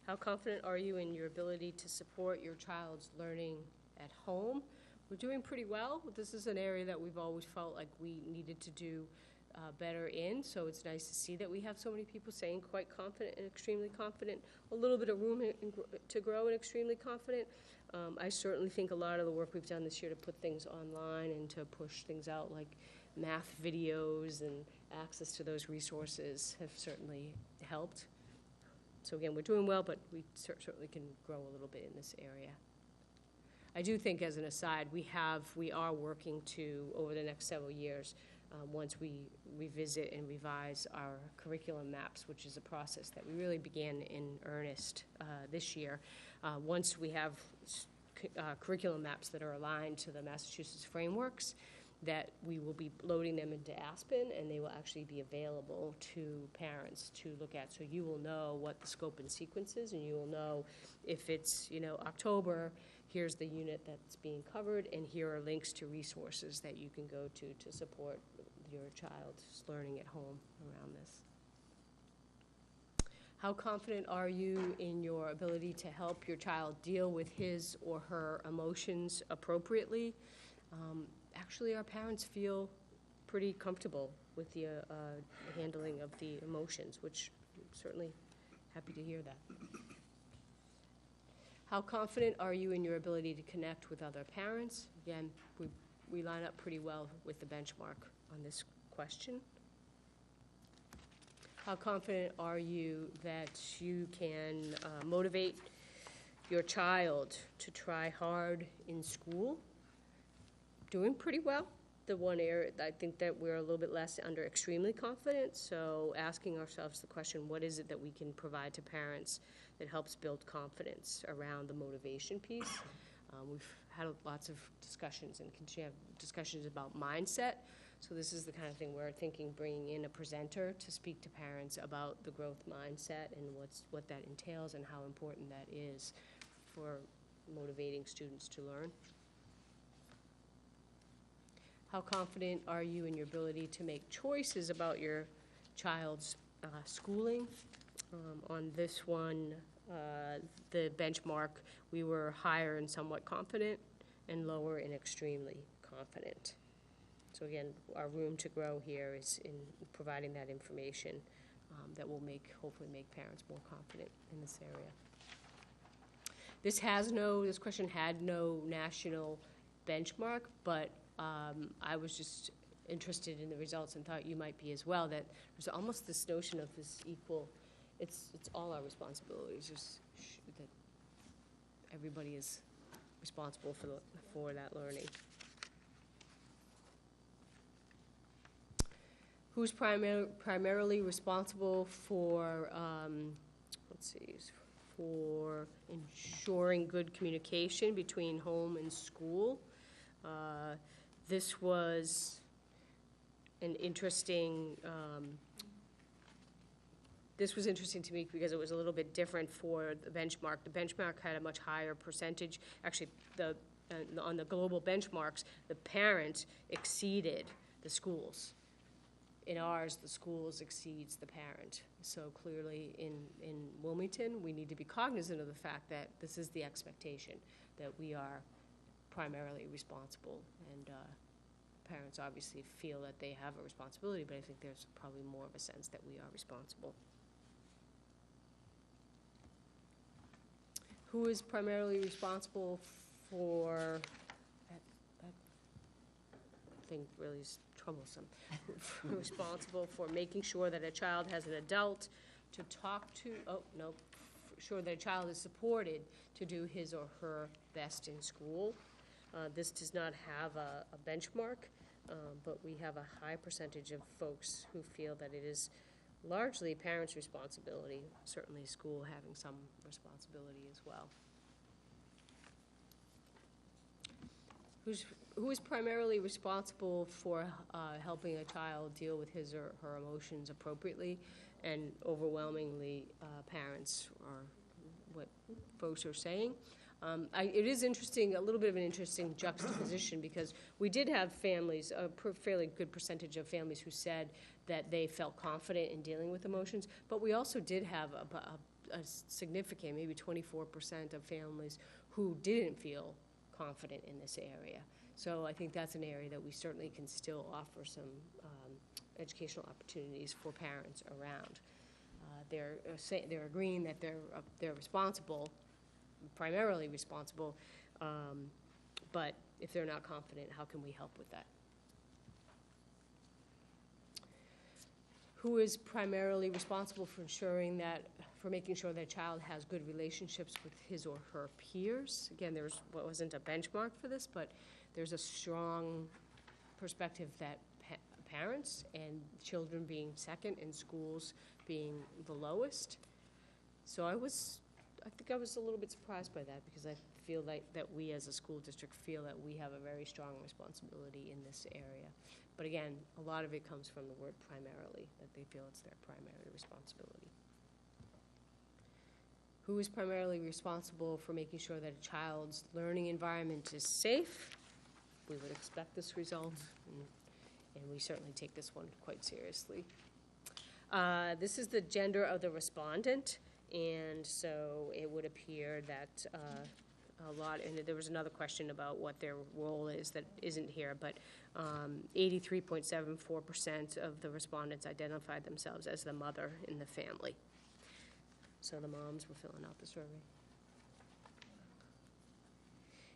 How confident are you in your ability to support your child's learning at home? We're doing pretty well. This is an area that we've always felt like we needed to do better in, so it's nice to see that we have so many people saying quite confident and extremely confident. A little bit of room to grow and extremely confident. I certainly think a lot of the work we've done this year to put things online and to push things out like math videos and access to those resources have certainly helped. So again, we're doing well, but we certainly can grow a little bit in this area. I do think, as an aside, we are working to, over the next several years, once we revisit and revise our curriculum maps, which is a process that we really began in earnest this year. Once we have curriculum maps that are aligned to the Massachusetts frameworks, that we will be loading them into Aspen, and they will actually be available to parents to look at. So you will know what the scope and sequence is, and you will know if it's, October, here's the unit that's being covered, and here are links to resources that you can go to support your child's learning at home around this. How confident are you in your ability to help your child deal with his or her emotions appropriately? Actually, our parents feel pretty comfortable with the handling of the emotions, which I'm certainly happy to hear that. How confident are you in your ability to connect with other parents? Again, we line up pretty well with the benchmark on this question. How confident are you that you can motivate your child to try hard in school? Doing pretty well. The one area, I think that we're a little bit less under extremely confident, so asking ourselves the question, what is it that we can provide to parents that helps build confidence around the motivation piece? We've had lots of discussions and continue to have discussions about mindset, so this is the kind of thing we're thinking, bringing in a presenter to speak to parents about the growth mindset and what that entails and how important that is for motivating students to learn. How confident are you in your ability to make choices about your child's schooling? On this one, the benchmark, we were higher and somewhat confident and lower and extremely confident. So again, our room to grow here is in providing that information that will hopefully make parents more confident in this area. This question had no national benchmark, but I was just interested in the results and thought you might be as well, that there's almost this notion of this equal, it's all our responsibilities, just that everybody is responsible for that learning. Who's primarily responsible for, let's see, for ensuring good communication between home and school? This was an interesting, this was interesting to me because it was a little bit different for the benchmark. The benchmark had a much higher percentage. Actually, on the global benchmarks, the parent exceeded the schools. In ours, the schools exceeds the parent. So clearly, in Wilmington, we need to be cognizant of the fact that this is the expectation, that we are primarily responsible. And parents obviously feel that they have a responsibility, but I think there's probably more of a sense that we are responsible. Who is primarily responsible for, that thing really is troublesome, responsible for making sure that a child has an adult to talk to, sure that a child is supported to do his or her best in school. This does not have a benchmark, but we have a high percentage of folks who feel that it is largely parents' responsibility, certainly school having some responsibility as well. Who is primarily responsible for helping a child deal with his or her emotions appropriately? And overwhelmingly, parents are what folks are saying. It is interesting, a little bit of an interesting juxtaposition, because we did have families, a fairly good percentage of families who said that they felt confident in dealing with emotions, but we also did have a significant, maybe 24% of families who didn't feel confident in this area. So I think that's an area that we certainly can still offer some educational opportunities for parents around. They're agreeing that they're responsible, primarily responsible, but if they're not confident, how can we help with that? Who is primarily responsible for making sure that a child has good relationships with his or her peers? Again, wasn't a benchmark for this, but there's a strong perspective that parents and children being second and schools being the lowest. So I think I was a little bit surprised by that, because I feel like that we as a school district feel that we have a very strong responsibility in this area. But again, a lot of it comes from the word primarily, that they feel it's their primary responsibility. Who is primarily responsible for making sure that a child's learning environment is safe? We would expect this result, and we certainly take this one quite seriously. This is the gender of the respondent, and so it would appear that a lot, and there was another question about what their role is that isn't here, but 83.74% of the respondents identified themselves as the mother in the family. So the moms were filling out the survey.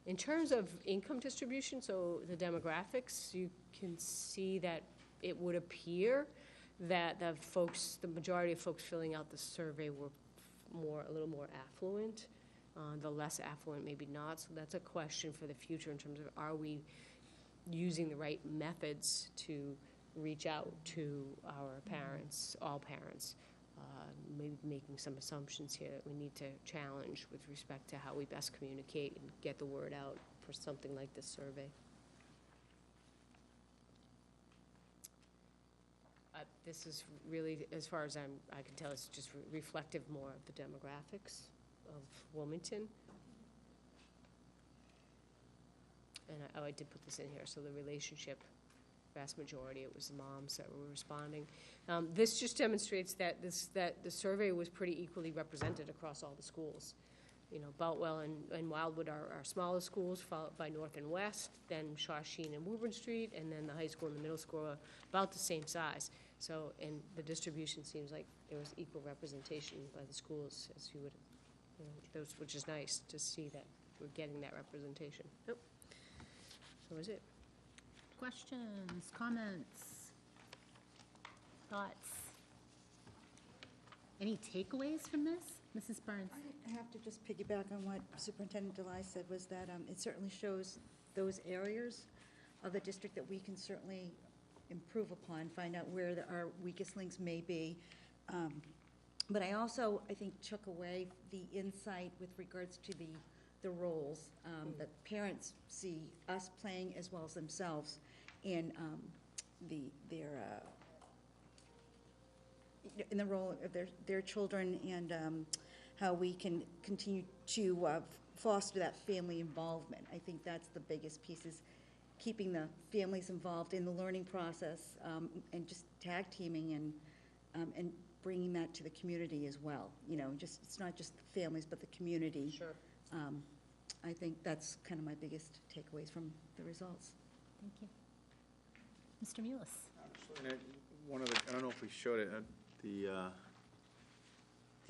In terms of income distribution, so the demographics, you can see that it would appear that the majority of folks filling out the survey were a little more affluent. The less affluent, maybe not. So that's a question for the future in terms of, are we using the right methods to reach out to our parents, all parents? Maybe making some assumptions here that we need to challenge with respect to how we best communicate and get the word out for something like this survey. This is really, as far as I can tell, it's just reflective more of the demographics of Wilmington. And I did put this in here, so the relationship, vast majority, it was the moms that were responding. This just demonstrates that the survey was pretty equally represented across all the schools. You know, Boutwell and Wildwood are our smallest schools, followed by North and West, then Shawshene and Woburn Street, and then the high school and the middle school are about the same size. So, and the distribution seems like there was equal representation by the schools, as you would, which is nice to see that we're getting that representation. Nope. So is it. Questions, comments, thoughts? Any takeaways from this? Mrs. Burns? I have to just piggyback on what Superintendent Delay said, was that it certainly shows those areas of the district that we can certainly improve upon, find out where our weakest links may be. But I also, I think, took away the insight with regards to the roles that parents see us playing as well as themselves in in the role of their children, and how we can continue to foster that family involvement. I think that's the biggest piece, is keeping the families involved in the learning process, and just tag teaming and bringing that to the community as well. You know, just, it's not just the families, but the community. Sure. I think that's kind of my biggest takeaways from the results. Thank you. Mr. Mullis? One of the, I don't know if we showed it, the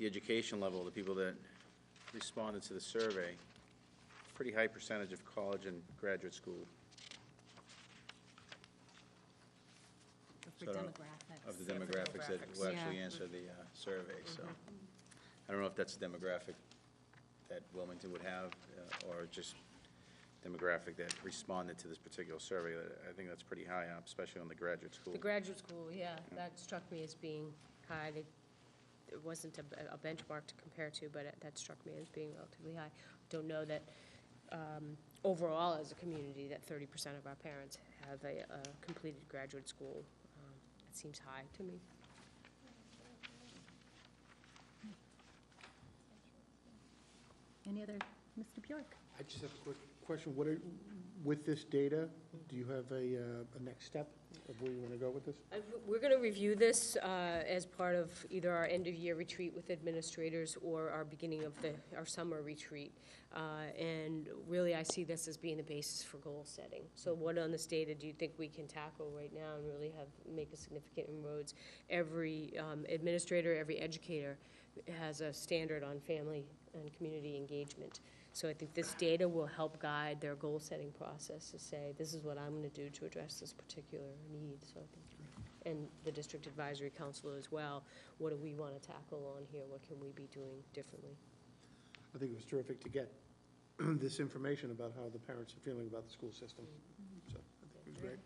education level, the people that responded to the survey, pretty high percentage of college and graduate school. For So I don't- demographics. Of the demographics that will actually answer the survey, so. I don't know if that's a demographic that Wilmington would have, or just demographic that responded to this particular survey. I think that's pretty high up, especially on the graduate school. The graduate school, yeah, that struck me as being high. It wasn't a benchmark to compare to, but that struck me as being relatively high. Don't know that overall as a community that 30% of our parents have a completed graduate school. It seems high to me. Any other, Mr. Bjork? I just have a quick question. With this data, do you have a next step of where you want to go with this? We're going to review this as part of either our end-of-year retreat with administrators or our beginning of our summer retreat. And really, I see this as being the basis for goal setting. So what on this data do you think we can tackle right now and really make a significant inroads? Every administrator, every educator has a standard on family and community engagement. So I think this data will help guide their goal-setting process to say, this is what I'm going to do to address this particular need. So I think, and the District Advisory Council as well, what do we want to tackle on here? What can we be doing differently? I think it was terrific to get this information about how the parents are feeling about the school system. So I think it was great.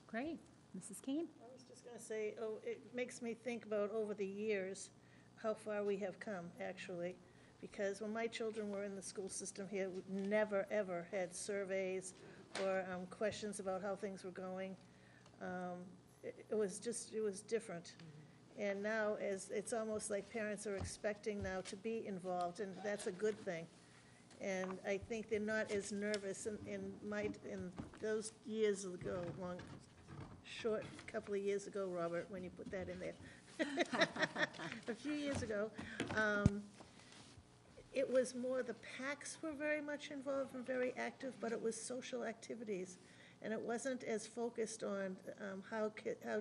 Great. Mrs. Kane? I was just going to say, it makes me think about over the years, how far we have come, actually. Because when my children were in the school system here, we never, ever had surveys or questions about how things were going. It was different. And now, it's almost like parents are expecting now to be involved, and that's a good thing. And I think they're not as nervous in those years ago, short couple of years ago, Robert, when you put that in there. A few years ago. It was more, the PACs were very much involved and very active, but it was social activities. And it wasn't as focused on how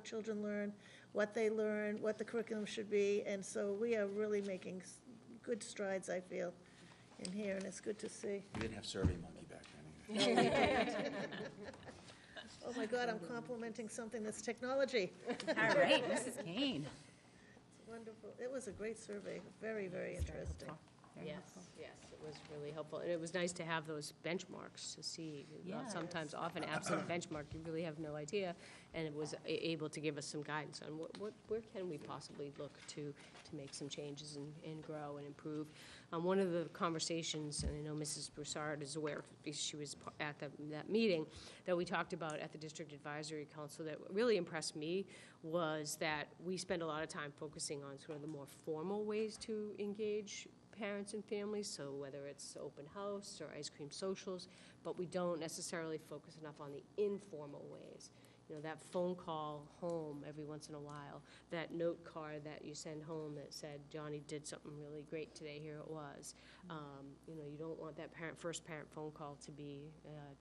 children learn, what they learn, what the curriculum should be. And so we are really making good strides, I feel, in here, and it's good to see. We didn't have Survey Monkey back then either. Oh, my God, I'm complimenting something that's technology. All right, Mrs. Kane. It's wonderful. It was a great survey, very, very interesting. Yes, it was really helpful. And it was nice to have those benchmarks to see. Sometimes, often absent a benchmark, you really have no idea. And it was able to give us some guidance on where can we possibly look to make some changes and grow and improve. One of the conversations, and I know Mrs. Broussard is aware because she was at that meeting, that we talked about at the District Advisory Council that really impressed me was that we spend a lot of time focusing on sort of the more formal ways to engage parents and families, so whether it's open house or ice cream socials, but we don't necessarily focus enough on the informal ways. You know, that phone call home every once in a while, that note card that you send home that said, Johnny did something really great today, here it was. You know, you don't want that first parent phone call to be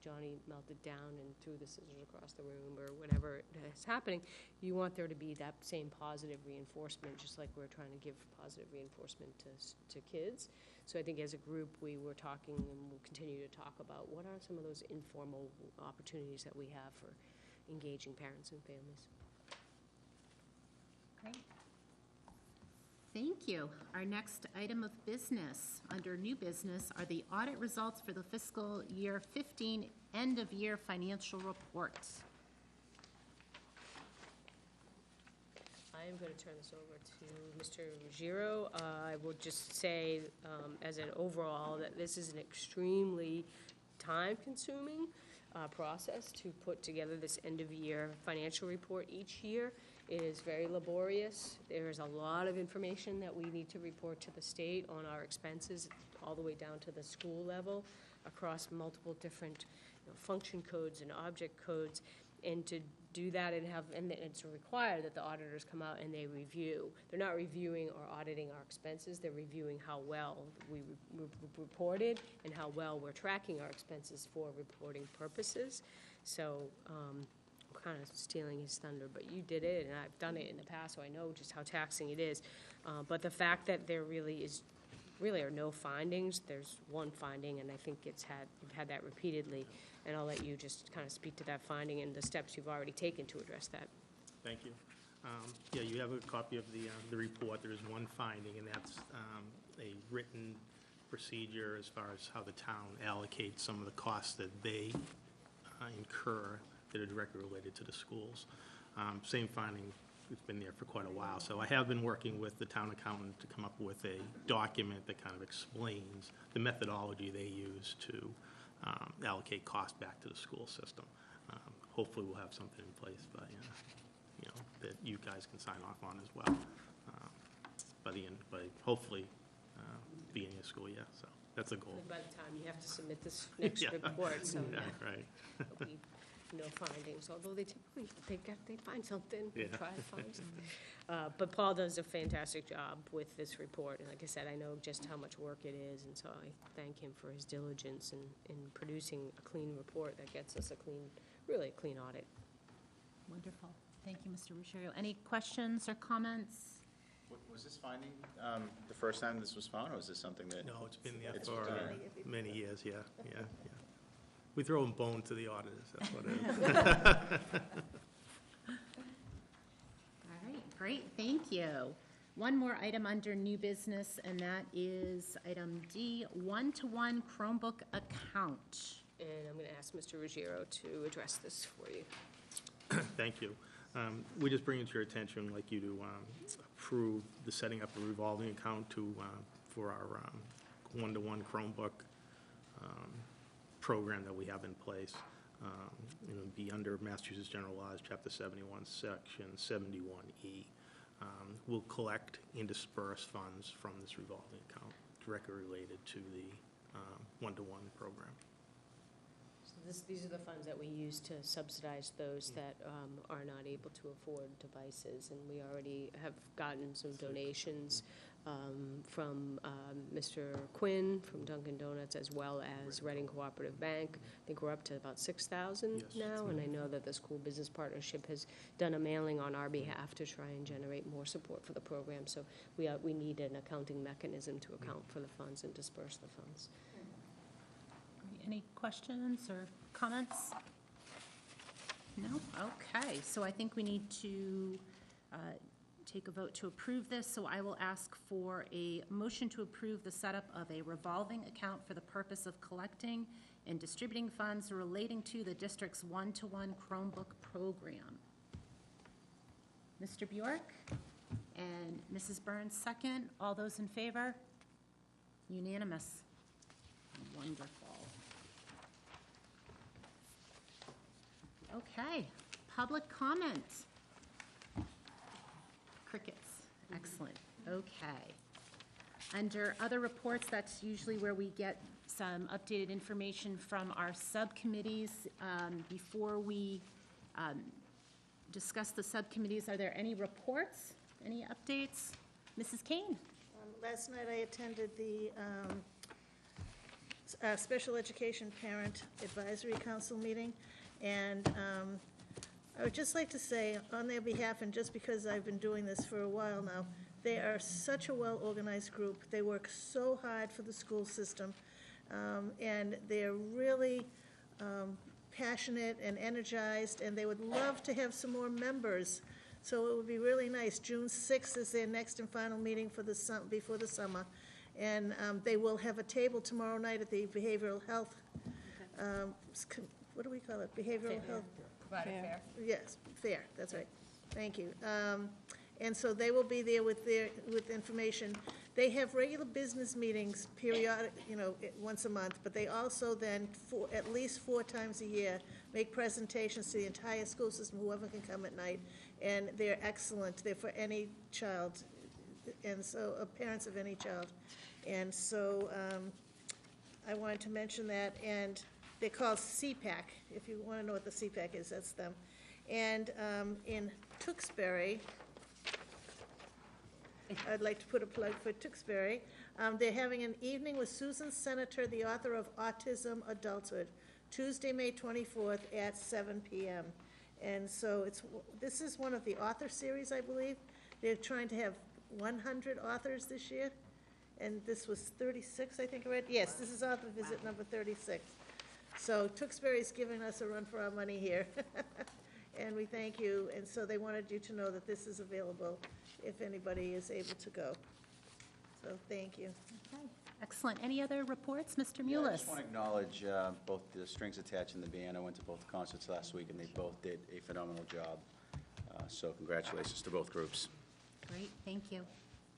Johnny melted down and threw the scissors across the room or whatever is happening. You want there to be that same positive reinforcement, just like we're trying to give positive reinforcement to kids. So I think as a group, we were talking and we'll continue to talk about what are some of those informal opportunities that we have for engaging parents and families. Great. Thank you. Our next item of business, under new business, are the audit results for the fiscal year 15 end-of-year financial reports. I am going to turn this over to Mr. Ruggiero. I will just say, as an overall, that this is an extremely time-consuming process to put together this end-of-year financial report each year. It is very laborious. There is a lot of information that we need to report to the state on our expenses, all the way down to the school level, across multiple different function codes and object codes. And to do that and it's required that the auditors come out and they review. They're not reviewing or auditing our expenses, they're reviewing how well we reported and how well we're tracking our expenses for reporting purposes. So, I'm kind of stealing his thunder, but you did it, and I've done it in the past, so I know just how taxing it is. But the fact that there really are no findings, there's one finding, and I think you've had that repeatedly. And I'll let you just kind of speak to that finding and the steps you've already taken to address that. Thank you. Yeah, you have a copy of the report. There is one finding, and that's a written procedure as far as how the town allocates some of the costs that they incur that are directly related to the schools. Same finding, it's been there for quite a while. So I have been working with the town accountant to come up with a document that kind of explains the methodology they use to allocate cost back to the school system. Hopefully we'll have something in place by, that you guys can sign off on as well by hopefully beginning of school year. So that's a goal. By the time you have to submit this next report, so Yeah, right. there'll be no findings, although they typically, they find something, they Yeah. try to find something. But Paul does a fantastic job with this report, and like I said, I know just how much work it is, and so I thank him for his diligence in producing a clean report that gets us really a clean audit. Wonderful. Thank you, Mr. Ruggiero. Any questions or comments? Was this finding the first time this was found, or was this something that? No, it's been there It's for been- many years, yeah. We throw a bone to the auditors, that's what it is. All right, great, thank you. One more item under new business, and that is item D, one-to-one Chromebook account. And I'm going to ask Mr. Ruggiero to address this for you. Thank you. We just bring it to your attention, I'd like you to approve the setting up a revolving account for our one-to-one Chromebook program that we have in place. It would be under Massachusetts General Laws, Chapter 71, Section 71E. We'll collect and disperse funds from this revolving account directly related to the one-to-one program. So these are the funds that we use to subsidize those that are not able to afford devices, and we already have gotten some donations from Mr. Quinn from Dunkin' Donuts, as well as Reading Cooperative Bank. I think we're up to about 6,000 Yes. now, and I know that the School Business Partnership has done a mailing on our behalf to try and generate more support for the program. So we need an accounting mechanism to account for the funds and disperse the funds. Any questions or comments? No? Okay, so I think we need to take a vote to approve this, so I will ask for a motion to approve the setup of a revolving account for the purpose of collecting and distributing funds relating to the district's one-to-one Chromebook program. Mr. Bjork and Mrs. Burns second. All those in favor? Unanimous. Wonderful. Okay, public comment. Crickets, excellent, okay. Under other reports, that's usually where we get some updated information from our subcommittees. Before we discuss the subcommittees, are there any reports, any updates? Mrs. Kane? Last night I attended the Special Education Parent Advisory Council meeting, and I would just like to say on their behalf, and just because I've been doing this for a while now, they are such a well-organized group. They work so hard for the school system, and they're really passionate and energized, and they would love to have some more members. So it would be really nice. June 6th is their next and final meeting for before the summer, and they will have a table tomorrow night at the Behavioral Health, what do we call it? Behavioral Health? Fair. Yes, fair, that's right. Thank you. And so they will be there with information. They have regular business meetings periodic, once a month, but they also then, at least 4 times a year, make presentations to the entire school system, whoever can come at night. And they're excellent. They're for any child, and so, parents of any child. And so, I wanted to mention that, and they're called CPAC. If you want to know what the CPAC is, that's them. And in Tewksbury, I'd like to put a plug for Tewksbury. They're having an evening with Susan Senator, the author of Autism Adulthood, Tuesday, May 24th at 7 p.m. And so this is one of the author series, I believe. They're trying to have 100 authors this year, and this was 36, I think I read. Yes, this is author visit number 36. So Tewksbury's giving us a run for our money here, and we thank you. And so they wanted you to know that this is available if anybody is able to go. So thank you. Okay, excellent. Any other reports, Mr. Yeah, I Mullis? just want to acknowledge both the Strings Attached and the band. I went to both concerts last week, and they both did a phenomenal job. So congratulations to both groups. Great, thank you.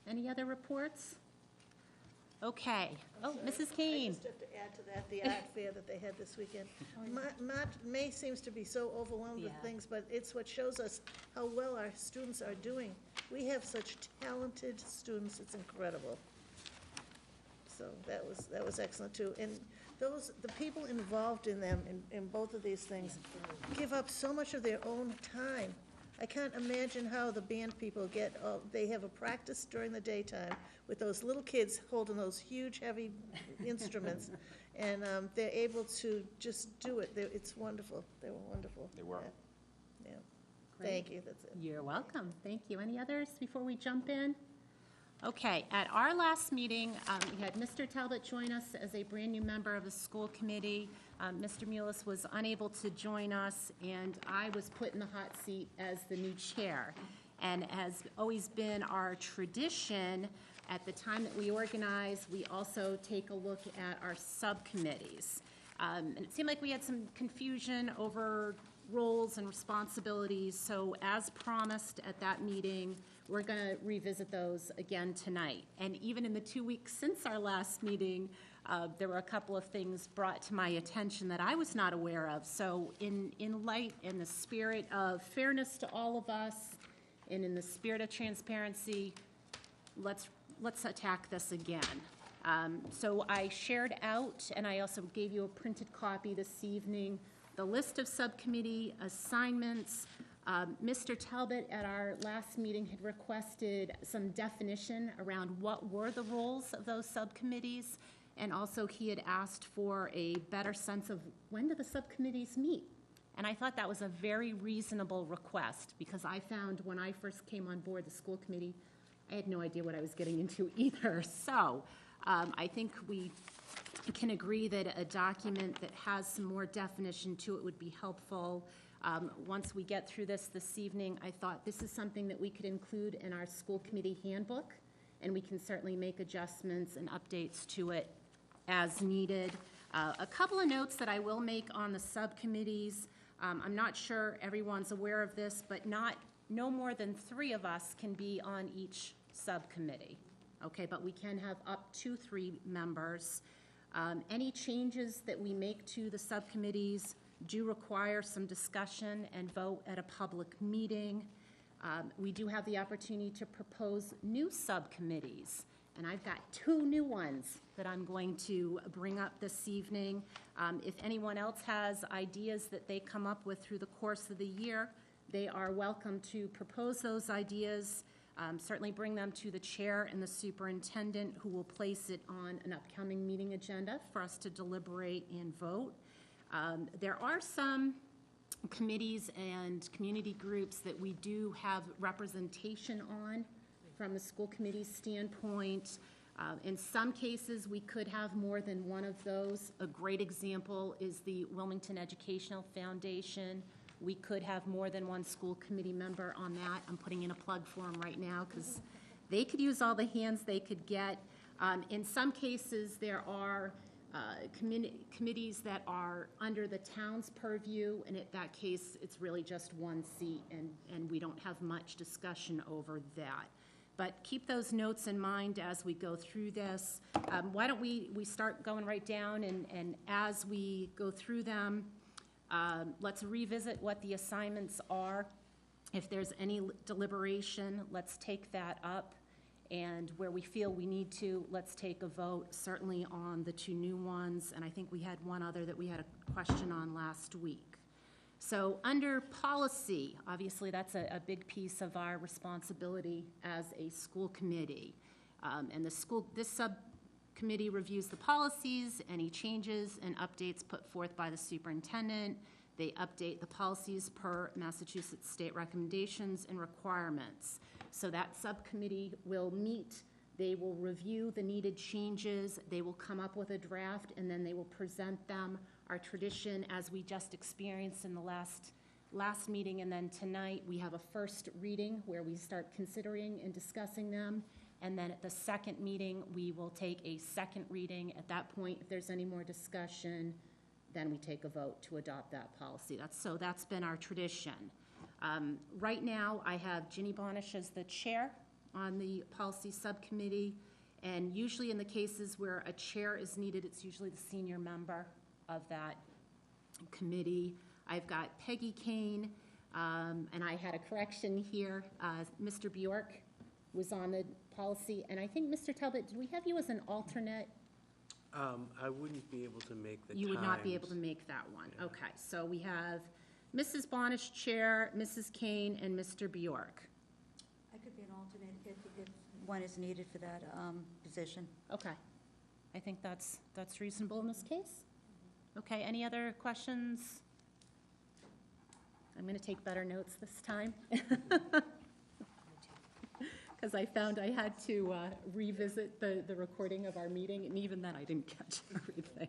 Any other reports? Okay. Oh, Mrs. Kane. I just have to add to that, the art fair that they had this weekend. May seems to be so overwhelmed with things, but it's what shows us how well our students are doing. We have such talented students, it's incredible. So that was excellent too. And the people involved in them, in both of these things, give up so much of their own time. I can't imagine how the band people they have a practice during the daytime with those little kids holding those huge, heavy instruments, and they're able to just do it. It's wonderful. They were wonderful. They were. Yeah. Thank you, that's it. You're welcome. Thank you. Any others before we jump in? Okay, at our last meeting, we had Mr. Talbot join us as a brand-new member of the school committee. Mr. Mullis was unable to join us, and I was put in the hot seat as the new chair. And has always been our tradition, at the time that we organize, we also take a look at our subcommittees. And it seemed like we had some confusion over roles and responsibilities, so as promised at that meeting, we're going to revisit those again tonight. And even in the 2 weeks since our last meeting, there were a couple of things brought to my attention that I was not aware of. So in light and the spirit of fairness to all of us, and in the spirit of transparency, let's attack this again. So I shared out, and I also gave you a printed copy this evening, the list of subcommittee assignments. Mr. Talbot at our last meeting had requested some definition around what were the roles of those subcommittees, and also he had asked for a better sense of when do the subcommittees meet. And I thought that was a very reasonable request, because I found when I first came on board the school committee, I had no idea what I was getting into either. So I think we can agree that a document that has some more definition to it would be helpful. Once we get through this evening, I thought this is something that we could include in our school committee handbook, and we can certainly make adjustments and updates to it as needed. A couple of notes that I will make on the subcommittees. I'm not sure everyone's aware of this, but no more than 3 of us can be on each subcommittee. Okay, but we can have up to 3 members. Any changes that we make to the subcommittees do require some discussion and vote at a public meeting. We do have the opportunity to propose new subcommittees, and I've got 2 new ones that I'm going to bring up this evening. If anyone else has ideas that they come up with through the course of the year, they are welcome to propose those ideas. Certainly bring them to the chair and the superintendent, who will place it on an upcoming meeting agenda for us to deliberate and vote. There are some committees and community groups that we do have representation on from the school committee standpoint. In some cases, we could have more than one of those. A great example is the Wilmington Educational Foundation. We could have more than one school committee member on that. I'm putting in a plug for them right now because they could use all the hands they could get. In some cases, there are committees that are under the town's purview, and in that case, it's really just one seat, and we don't have much discussion over that. But keep those notes in mind as we go through this. Why don't we start going right down, and as we go through them, let's revisit what the assignments are. If there's any deliberation, let's take that up. And where we feel we need to, let's take a vote, certainly on the two new ones. And I think we had one other that we had a question on last week. So under policy, obviously that's a big piece of our responsibility as a school committee. And this subcommittee reviews the policies, any changes and updates put forth by the superintendent. They update the policies per Massachusetts state recommendations and requirements. So that subcommittee will meet, they will review the needed changes, they will come up with a draft, and then they will present them. Our tradition, as we just experienced in the last meeting, and then tonight, we have a first reading where we start considering and discussing them. And then at the second meeting, we will take a second reading. At that point, if there's any more discussion, then we take a vote to adopt that policy. That's been our tradition. Right now, I have Ginny Bonish as the chair on the policy subcommittee, and usually in the cases where a chair is needed, it's usually the senior member of that committee. I've got Peggy Kane, and I had a correction here. Mr. Bjork was on the policy, and I think, Mr. Talbot, did we have you as an alternate? I wouldn't be able to make the You would not be times. able to make that one. Okay, so we have Mrs. Bonish, chair, Mrs. Kane, and Mr. Bjork. I could be an alternate if one is needed for that position. Okay. I think that's reasonable in this case. Okay, any other questions? I'm going to take better notes this time. Because I found I had to revisit the recording of our meeting, and even then I didn't catch everything.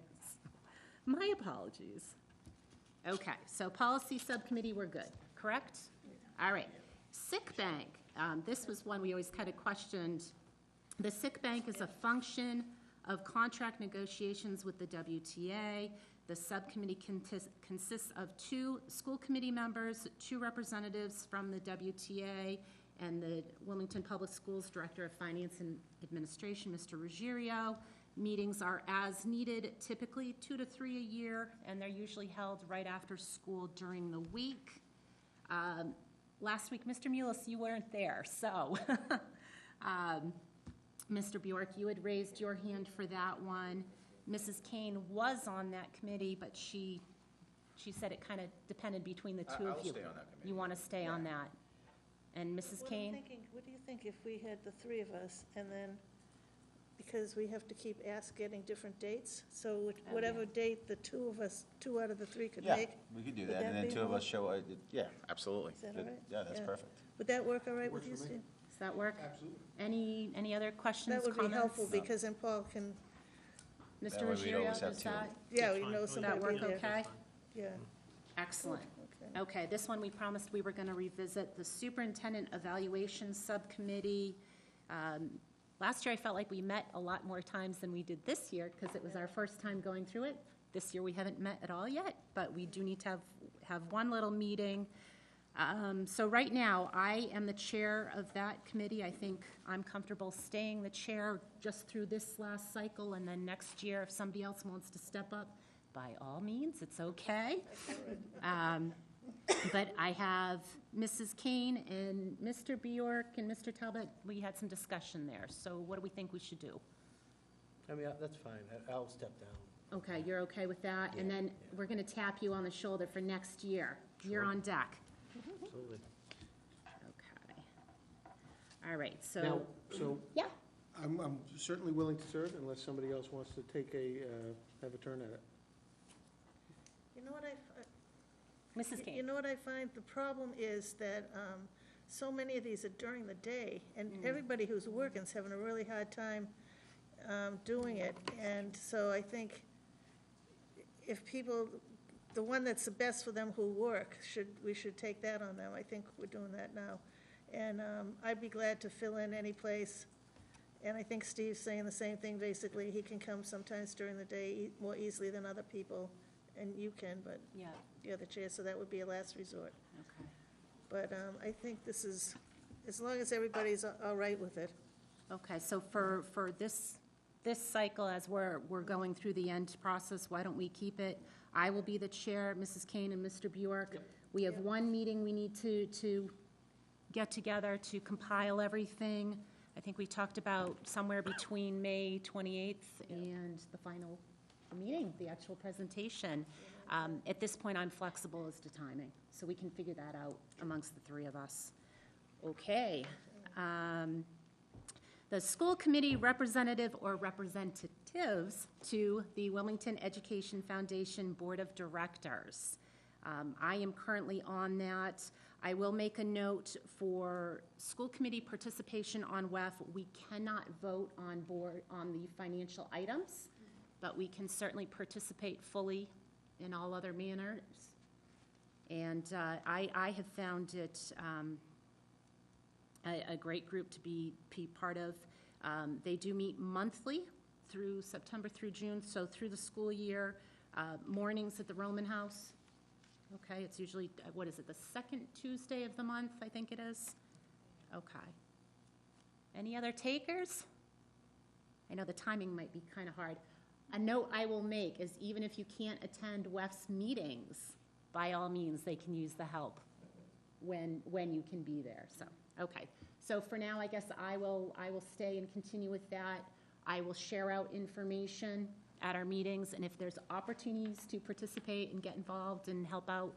My apologies. Okay, so policy subcommittee, we're good, correct? All right. Sick bank, this was one we always kind of questioned. The sick bank is a function of contract negotiations with the WTA. The subcommittee consists of 2 school committee members, 2 representatives from the WTA, and the Wilmington Public Schools Director of Finance and Administration, Mr. Ruggiero. Meetings are as needed, typically 2 to 3 a year, and they're usually held right after school during the week. Last week, Mr. Mullis, you weren't there, so Mr. Bjork, you had raised your hand for that one. Mrs. Kane was on that committee, but she said it kind of depended between the two of you. I'll stay on that committee. You want to stay on that? And Mrs. Kane? What do you think if we had the 3 of us, and then, because we have to keep getting different dates, so whatever date the 2 of us, 2 out of the 3 could Yeah, make? we could do Would that, and that then be 2 of more- us show, yeah, absolutely. Is that all right? Yeah, that's Yeah. perfect. Would that work all right with you, Works for me. Steve? Does that work? Absolutely. Any other questions, That would be comments? helpful, because then Paul can, That Mr. way we'd Ruggiero, always have does 2. that? yeah, That's we fine. know Oh, somebody that will be work there. okay? Yeah, Excellent. okay. Okay, this one we promised we were going to revisit, the Superintendent Evaluation Subcommittee. Last year, I felt like we met a lot more times than we did this year, because it was our first time going through it. This year, we haven't met at all yet, but we do need to have one little meeting. So right now, I am the chair of that committee. I think I'm comfortable staying the chair just through this last cycle, and then next year, if somebody else wants to step up, by all means, it's okay. But I have Mrs. Kane and Mr. Bjork and Mr. Talbot. We had some discussion there, so what do we think we should do? I mean, that's fine. I'll step down. Okay, you're okay with that? And Yeah, then yeah. we're going to tap you on the shoulder for next year. You're Sure. on deck. Absolutely. Okay. All right, Now, so, so yeah, I'm certainly willing to serve unless somebody else wants to take have a turn at it. You know what Mrs. You Kane. know what I find? The problem is that so many of these are during the day, and everybody who's working is having a really hard time doing it. And so I think if people, the one that's the best for them who work, we should take that on them. I think we're doing that now. And I'd be glad to fill in any place And I think Steve's saying the same thing, basically. He can come sometimes during the day more easily than other people, and you can, but Yeah, you're the chair, so that would be a last resort. okay. But I think this is, as long as everybody's all right with it. Okay, so for this cycle, as we're going through the end process, why don't we keep it? I will be the chair, Mrs. Kane and Mr. Bjork. We have Yep. one meeting we need to get together to compile everything. I think we talked about somewhere between May 28th and the final meeting, the actual presentation. At this point, I'm flexible as to timing, so we can figure that out amongst the three of us. Okay. The school committee representative or representatives to the Wilmington Education Foundation Board of Directors. I am currently on that. I will make a note for school committee participation on WEF. We cannot vote on the financial items, but we can certainly participate fully in all other manners. And I have found it a great group to be part of. They do meet monthly through September through June, so through the school year, mornings at the Roman House. Okay, it's usually, what is it, the second Tuesday of the month, I think it is? Okay. Any other takers? I know the timing might be kind of hard. A note I will make is even if you can't attend WEF's meetings, by all means, they can use the help when you can be there, so, okay. So for now, I guess I will stay and continue with that. I will share out information at our meetings, and if there's opportunities to participate and get involved and help out.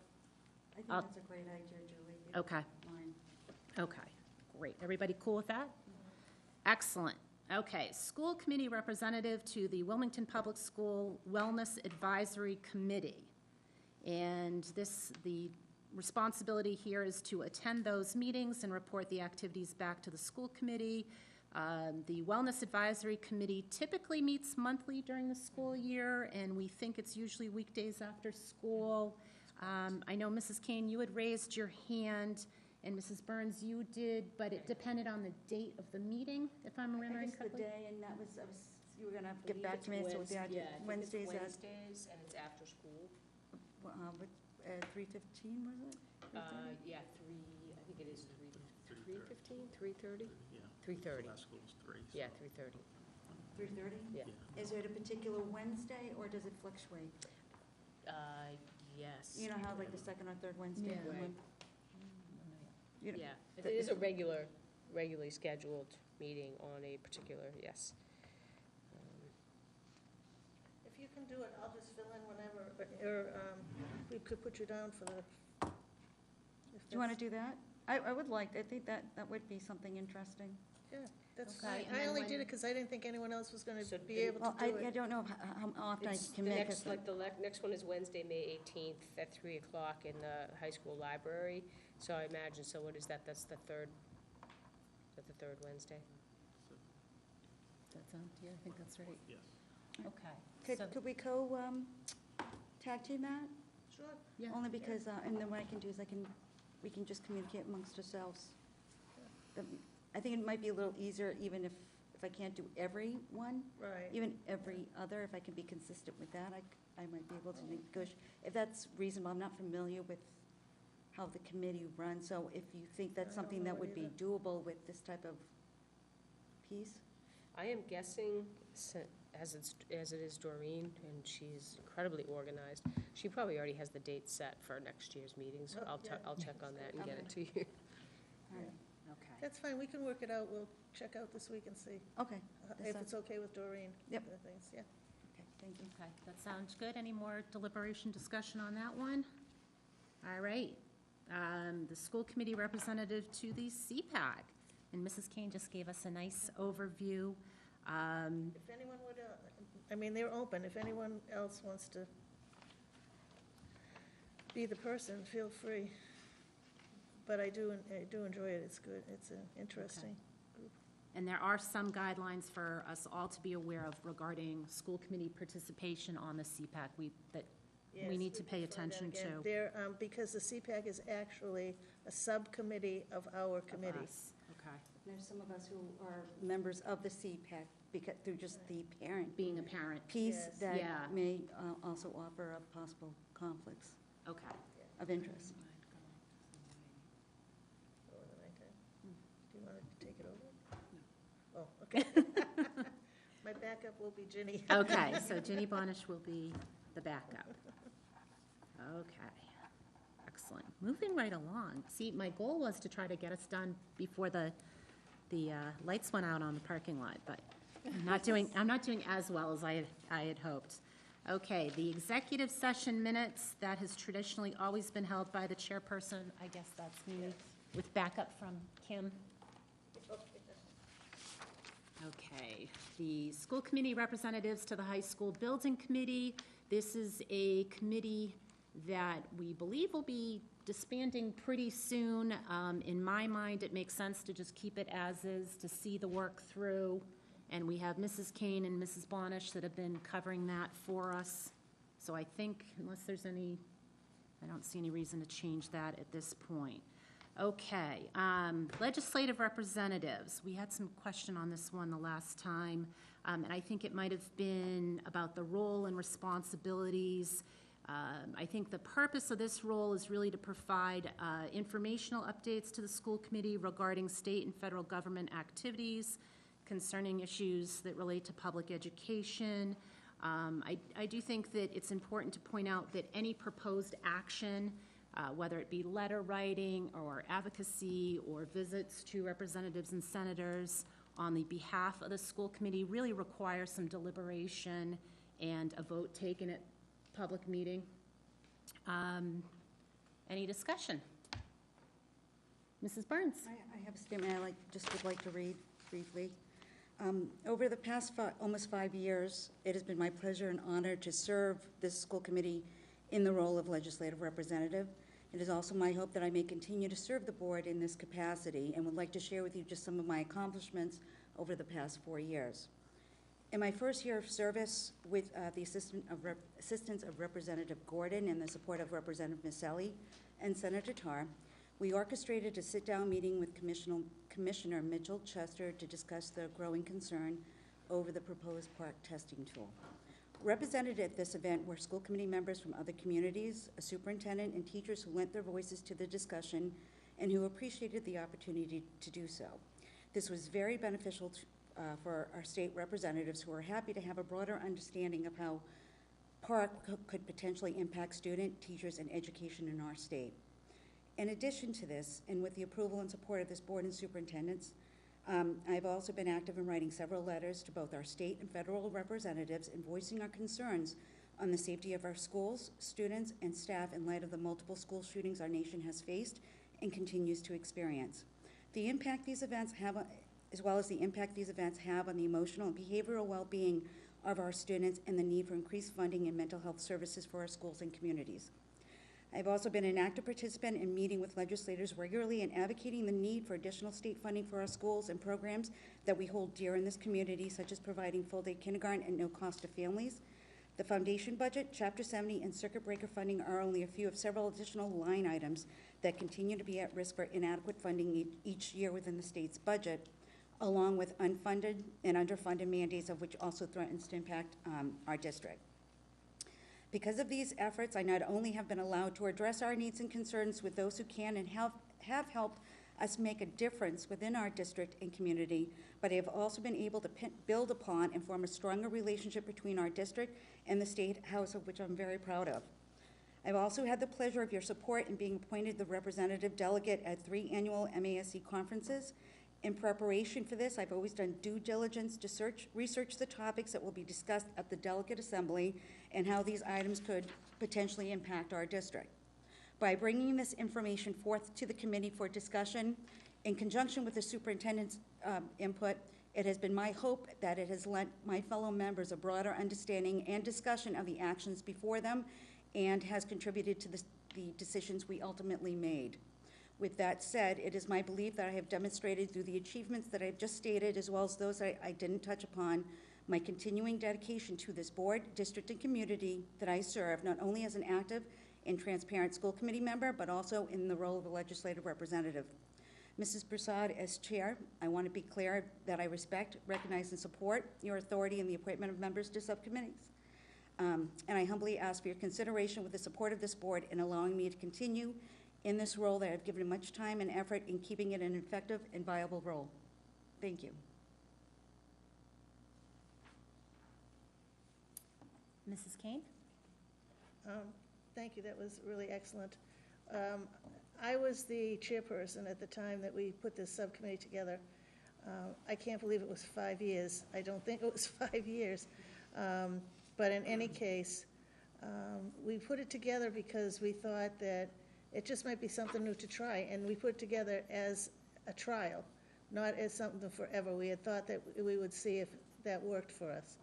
I think that's a great idea, Julie. If you Okay. don't mind. Okay, great. Everybody cool with that? Excellent. Okay, school committee representative to the Wilmington Public School Wellness Advisory Committee. And the responsibility here is to attend those meetings and report the activities back to the school committee. The Wellness Advisory Committee typically meets monthly during the school year, and we think it's usually weekdays after school. I know, Mrs. Kane, you had raised your hand, and Mrs. Burns, you did, but it depended on the date of the meeting, if I'm remembering correctly. I guess the day, and that was, you were gonna have to get back to me as to what the idea. Wednesdays at, Wednesdays, and it's after school. 3:15, was it? Yeah, I think it is 3:15, 3:30? Yeah. 3:30. Last school's 3. so- Yeah, 3:30. 3:30? Yeah. Is it a particular Wednesday, or does it fluctuate? Yes. You know how, like, the second or third Wednesday of the Right. month? You know, Yeah, it is a regularly scheduled meeting on a particular, yes. If you can do it, I'll just fill in whenever, or we could put you down for the. Do you want to do that? I would like, I think that would be something interesting. Yeah, that's Okay, fine. and I then only when- did it because I didn't think anyone else was going So to be the- able Well, to do I it. don't know how often I It's can the make next, it. like, the next one is Wednesday, May 18th at 3 o'clock in the high school library. So I imagine, so what is that? That's the third, is that the third Wednesday? Does that sound, yeah, I think that's right. Yes. Okay. So- Could we tag team that? Sure. Yeah. Only because, and then what I can do is we can just communicate amongst ourselves. I think it might be a little easier even if I can't do every one, Right. even every other, if I can be consistent with that, I might be able to negotiate. If that's reasonable, I'm not familiar with how the committee runs, so if you think that's I don't something know that it would be either. doable with this type of piece? I am guessing, as it is Doreen, and she's incredibly organized, she probably already has the date set for next year's meetings. Oh, yeah. I'll check on that and get it to you. All right. Okay. That's fine, we can work it out. We'll check out this week and see Okay, if sounds- it's okay with Doreen. Yep. The things, yeah. okay, thank you. Okay, that sounds good. Any more deliberation, discussion on that one? All right. The school committee representative to the CPAC, and Mrs. Kane just gave us a nice overview. If anyone would, I mean, they're open. If anyone else wants to be the person, feel free. But I do enjoy it. It's good. It's interesting. And there are some guidelines for us all to be aware of regarding school committee participation on the CPAC that we Yes, need to pay can find that attention again. to. There, because the CPAC is actually a subcommittee of our of committee. us. Okay. There's some of us who are members of the CPAC because, through just the parent Being a parent. piece Yes. that Yeah. may also offer up possible conflicts Okay. of interest. Oh, in the nighttime? Do you want to take it over? Oh, okay. My backup will be Ginny. Okay, so Ginny Bonish will be the backup. Okay, excellent. Moving right along. See, my goal was to try to get us done before the lights went out on the parking lot, but I'm not doing as well as I had hoped. Okay, the executive session minutes, that has traditionally always been held by the chairperson. I guess that's me, with backup from Kim. Okay, the school committee representatives to the high school building committee. This is a committee that we believe will be disbanding pretty soon. In my mind, it makes sense to just keep it as is, to see the work through. And we have Mrs. Kane and Mrs. Bonish that have been covering that for us. So I think, unless there's any, I don't see any reason to change that at this point. Okay, legislative representatives. We had some question on this one the last time, and I think it might have been about the role and responsibilities. I think the purpose of this role is really to provide informational updates to the school committee regarding state and federal government activities concerning issues that relate to public education. I do think that it's important to point out that any proposed action, whether it be letter writing or advocacy or visits to representatives and senators on the behalf of the school committee, really requires some deliberation and a vote taken at public meeting. Any discussion? Mrs. Burns? I have a statement I would like to read briefly. Over the past almost 5 years, it has been my pleasure and honor to serve this school committee in the role of legislative representative. It is also my hope that I may continue to serve the board in this capacity, and would like to share with you just some of my accomplishments over the past 4 years. In my first year of service, with the assistance of Representative Gordon and the support of Representative Maselli and Senator Tarr, we orchestrated a sit-down meeting with Commissioner Mitchell Chester to discuss the growing concern over the proposed park testing tool. Represented at this event were school committee members from other communities, a superintendent, and teachers who lent their voices to the discussion and who appreciated the opportunity to do so. This was very beneficial for our state representatives, who are happy to have a broader understanding of how park could potentially impact student, teachers, and education in our state. In addition to this, and with the approval and support of this board and superintendents, I've also been active in writing several letters to both our state and federal representatives and voicing our concerns on the safety of our schools, students, and staff in light of the multiple school shootings our nation has faced and continues to experience. The impact these events have, as well as the impact these events have on the emotional and behavioral well-being of our students, and the need for increased funding in mental health services for our schools and communities. I've also been an active participant in meeting with legislators regularly and advocating the need for additional state funding for our schools and programs that we hold dear in this community, such as providing full-day kindergarten at no cost to families. The foundation budget, Chapter 70, and circuit breaker funding are only a few of several additional line items that continue to be at risk for inadequate funding each year within the state's budget, along with unfunded and underfunded mandates, of which also threatens to impact our district. Because of these efforts, I not only have been allowed to address our needs and concerns with those who can and have helped us make a difference within our district and community, but I have also been able to build upon and form a stronger relationship between our district and the State House, of which I'm very proud of. I've also had the pleasure of your support in being appointed the representative delegate at 3 annual MASC conferences. In preparation for this, I've always done due diligence to research the topics that will be discussed at the delegate assembly and how these items could potentially impact our district. By bringing this information forth to the committee for discussion, in conjunction with the superintendent's input, it has been my hope that it has lent my fellow members a broader understanding and discussion of the actions before them, and has contributed to the decisions we ultimately made. With that said, it is my belief that I have demonstrated through the achievements that I've just stated, as well as those I didn't touch upon, my continuing dedication to this board, district, and community that I serve, not only as an active and transparent school committee member, but also in the role of a legislative representative. Mrs. Prasad, as chair, I want to be clear that I respect, recognize, and support your authority in the appointment of members to subcommittees. And I humbly ask for your consideration with the support of this board in allowing me to continue in this role that I've given much time and effort in keeping it an effective and viable role. Thank you. Mrs. Kane? Thank you, that was really excellent. I was the chairperson at the time that we put this subcommittee together. I can't believe it was 5 years. I don't think it was 5 years. But in any case, we put it together because we thought that it just might be something new to try, and we put it together as a trial, not as something forever. We had thought that we would see if that worked for us.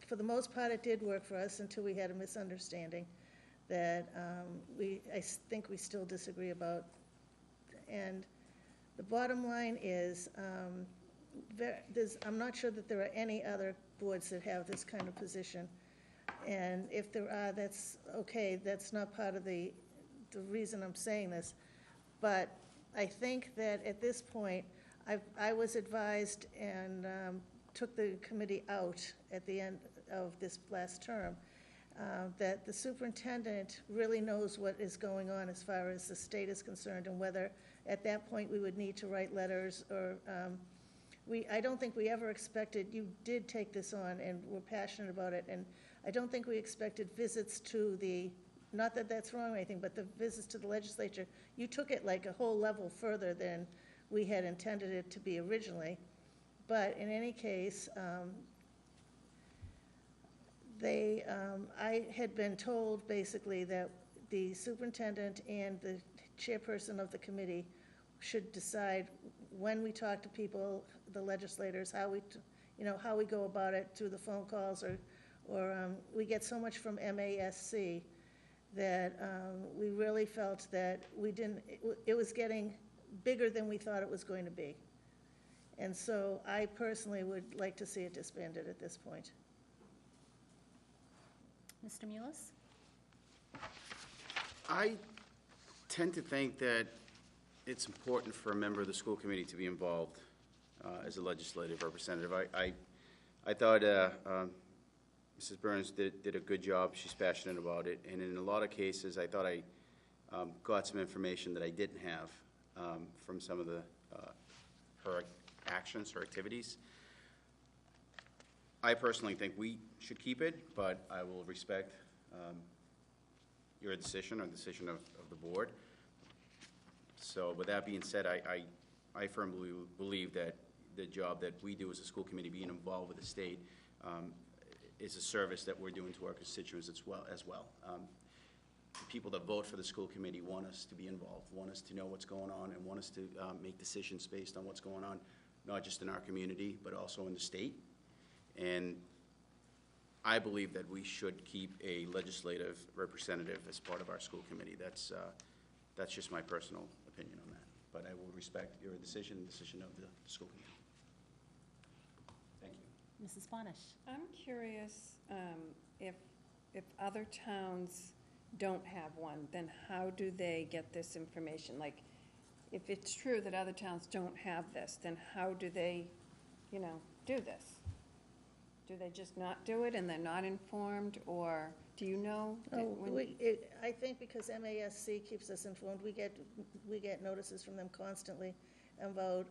For the most part, it did work for us until we had a misunderstanding that I think we still disagree about. And the bottom line is, I'm not sure that there are any other boards that have this kind of position. And if there are, that's okay. That's not part of the reason I'm saying this. But I think that at this point, I was advised and took the committee out at the end of this last term, that the superintendent really knows what is going on as far as the state is concerned, and whether at that point we would need to write letters or I don't think we ever expected, you did take this on and were passionate about it, and I don't think we expected visits to not that that's wrong or anything, but the visits to the legislature, you took it like a whole level further than we had intended it to be originally. But in any case, I had been told basically that the superintendent and the chairperson of the committee should decide when we talk to people, the legislators, how we go about it through the phone calls, or we get so much from MASC that we really felt that it was getting bigger than we thought it was going to be. And so I personally would like to see it disbanded at this point. Mr. Mullis? I tend to think that it's important for a member of the school committee to be involved as a legislative representative. I thought Mrs. Burns did a good job. She's passionate about it. And in a lot of cases, I thought I got some information that I didn't have from some of her actions, her activities. I personally think we should keep it, but I will respect your decision or the decision of the board. So with that being said, I firmly believe that the job that we do as a school committee, being involved with the state, is a service that we're doing to our constituents as well. The people that vote for the school committee want us to be involved, want us to know what's going on, and want us to make decisions based on what's going on, not just in our community, but also in the state. And I believe that we should keep a legislative representative as part of our school committee. That's just my personal opinion on that. But I will respect your decision, the decision of the school committee. Thank you. Mrs. Bonish? I'm curious if other towns don't have one, then how do they get this information? Like, if it's true that other towns don't have this, then how do they, do this? Do they just not do it and they're not informed, or do you know? I think because MASC keeps us informed, we get notices from them constantly about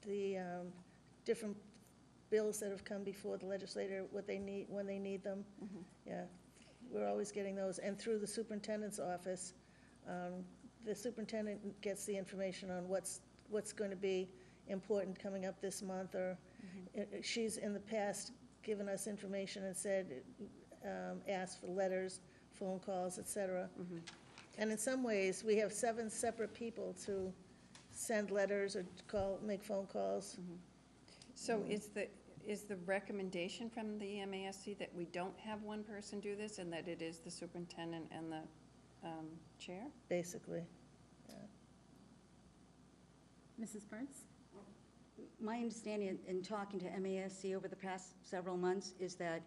the different bills that have come before the legislator, what they need, when they need them. Mm-hmm. Yeah, we're always getting those, and through the superintendent's office, the superintendent gets the information on what's going to be important coming up this month, or she's in the past given us information and said, asked for letters, phone calls, etc. And in some ways, we have 7 separate people to send letters or make phone calls. So is the recommendation from the MASC that we don't have one person do this, and that it is the superintendent and the chair? Basically, yeah. Mrs. Burns? My understanding in talking to MASC over the past several months is that,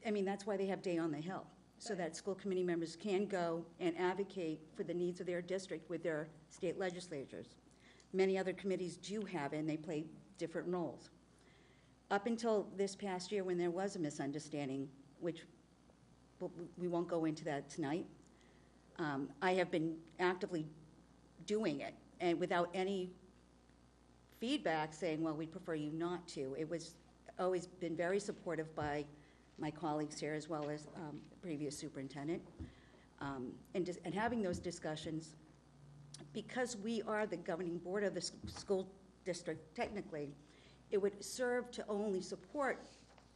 that's why they have Day on the Hill. so that school committee members can go and advocate for the needs of their district with their state legislatures. Many other committees do have it, and they play different roles. Up until this past year, when there was a misunderstanding, which we won't go into that tonight, I have been actively doing it, and without any feedback saying, well, we'd prefer you not to. It was always been very supportive by my colleagues here, as well as the previous superintendent. And having those discussions, because we are the governing board of the school district, technically, it would serve to only support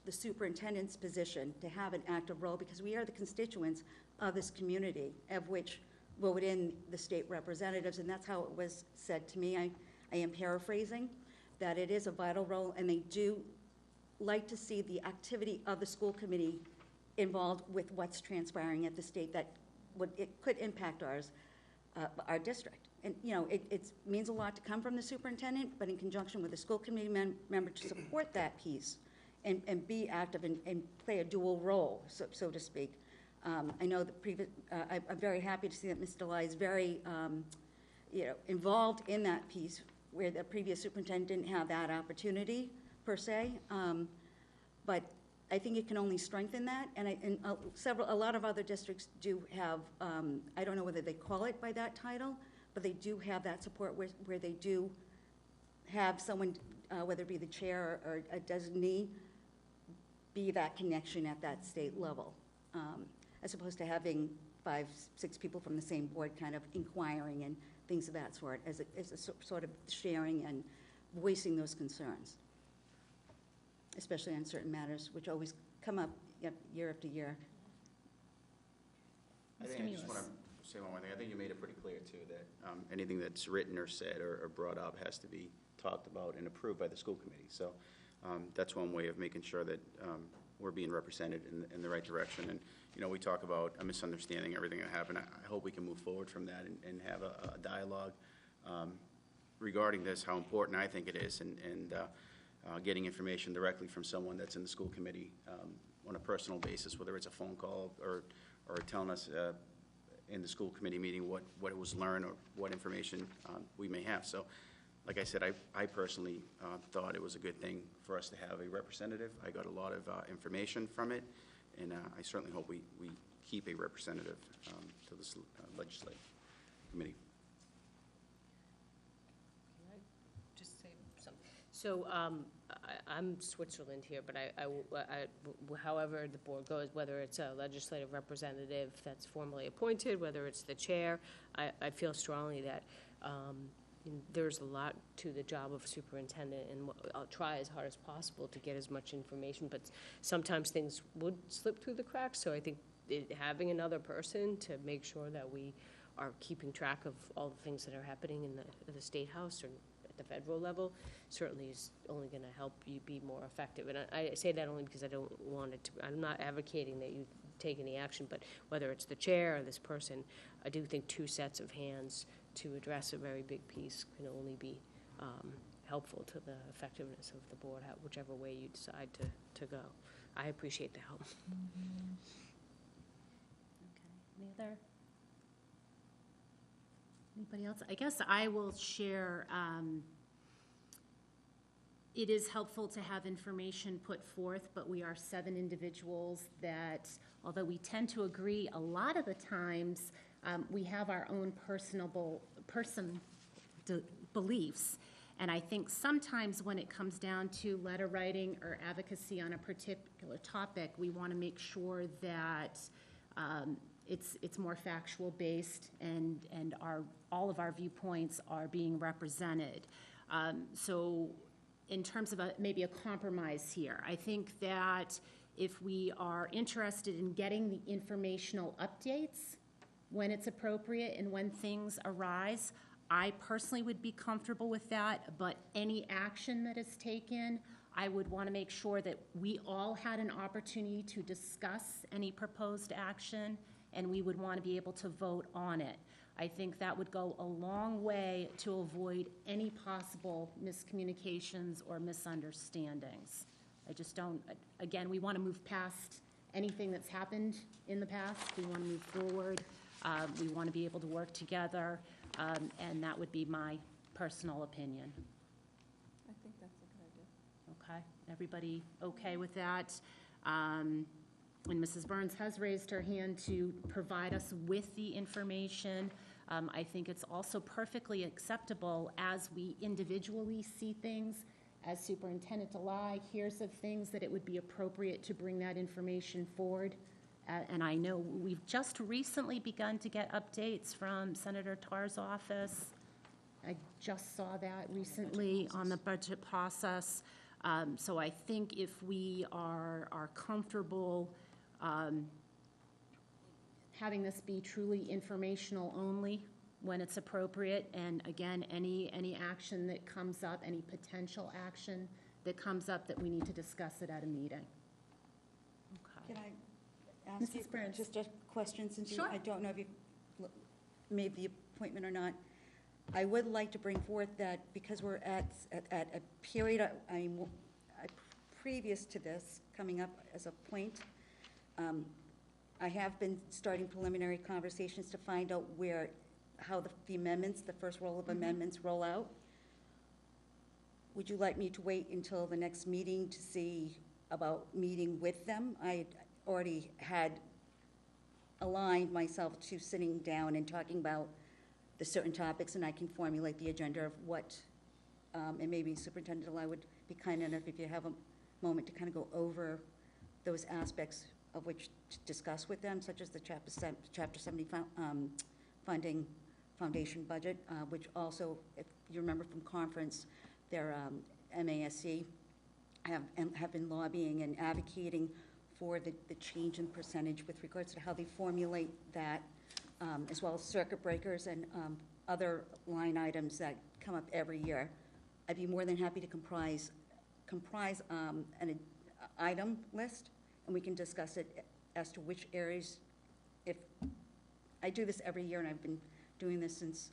the superintendent's position to have an active role, because we are the constituents of this community, of which vote in the state representatives, and that's how it was said to me. I am paraphrasing, that it is a vital role, and they do like to see the activity of the school committee involved with what's transpiring at the state that it could impact our district. And, you know, it means a lot to come from the superintendent, but in conjunction with the school committee member to support that piece and be active and play a dual role, so to speak. I know the previous, I'm very happy to see that Mr. Lai is very, involved in that piece, where the previous superintendent didn't have that opportunity, per se. But I think it can only strengthen that, and a lot of other districts do have, I don't know whether they call it by that title, but they do have that support where they do have someone, whether it be the chair or a designee, be that connection at that state level, as opposed to having 5, 6 people from the same board kind of inquiring and things of that sort, as a sort of sharing and voicing those concerns, especially on certain matters, which always come up year after year. I think I just want to say one more thing. I think you made it pretty clear, too, that anything that's written or said or brought up has to be talked about and approved by the school committee. So that's one way of making sure that we're being represented in the right direction. And, you know, we talk about a misunderstanding, everything that happened. I hope we can move forward from that and have a dialogue regarding this, how important I think it is, and getting information directly from someone that's in the school committee on a personal basis, whether it's a phone call or telling us in the school committee meeting what was learned or what information we may have. So, like I said, I personally thought it was a good thing for us to have a representative. I got a lot of information from it, and I certainly hope we keep a representative to this legislative committee. Can I just say something? So I'm Switzerland here, but however the board goes, whether it's a legislative representative that's formally appointed, whether it's the chair, I feel strongly that there's a lot to the job of superintendent, and I'll try as hard as possible to get as much information, but sometimes things would slip through the cracks, so I think having another person to make sure that we are keeping track of all the things that are happening in the State House or at the federal level certainly is only going to help you be more effective. And I say that only because I don't want it to, I'm not advocating that you take any action, but whether it's the chair or this person, I do think 2 sets of hands to address a very big piece can only be helpful to the effectiveness of the board, whichever way you decide to go. I appreciate the help. Okay. Anybody else? I guess I will share. It is helpful to have information put forth, but we are 7 individuals that, although we tend to agree a lot of the times, we have our own personal beliefs. And I think sometimes when it comes down to letter writing or advocacy on a particular topic, we want to make sure that it's more factual based and all of our viewpoints are being represented. So in terms of maybe a compromise here, I think that if we are interested in getting the informational updates when it's appropriate and when things arise, I personally would be comfortable with that, but any action that is taken, I would want to make sure that we all had an opportunity to discuss any proposed action, and we would want to be able to vote on it. I think that would go a long way to avoid any possible miscommunications or misunderstandings. I just don't, again, we want to move past anything that's happened in the past. We want to move forward. We want to be able to work together, and that would be my personal opinion. I think that's a good idea. Okay, everybody okay with that? And Mrs. Burns has raised her hand to provide us with the information. I think it's also perfectly acceptable as we individually see things. As Superintendent Delay hears of things, that it would be appropriate to bring that information forward. And I know we've just recently begun to get updates from Senator Tarr's office. I just saw that recently on the budget process. So I think if we are comfortable having this be truly informational only when it's appropriate, and again, any action that comes up, any potential action that comes up, that we need to discuss it at a meeting. Okay. Can I ask you Mrs. Burns. just a question, since Sure. I don't know if you made the appointment or not. I would like to bring forth that because we're at a period, previous to this, coming up as a point, I have been starting preliminary conversations to find out how the amendments, the first roll of amendments roll out. Would you like me to wait until the next meeting to see about meeting with them? I already had aligned myself to sitting down and talking about the certain topics, and I can formulate the agenda of what, and maybe Superintendent Delay would be kind enough if you have a moment to kind of go over those aspects of which to discuss with them, such as the Chapter 70 funding foundation budget, which also, if you remember from conference, their MASC have been lobbying and advocating for the change in percentage with regards to how they formulate that, as well as circuit breakers and other line items that come up every year. I'd be more than happy to comprise an item list, and we can discuss it as to which areas. If I do this every year, and I've been doing this since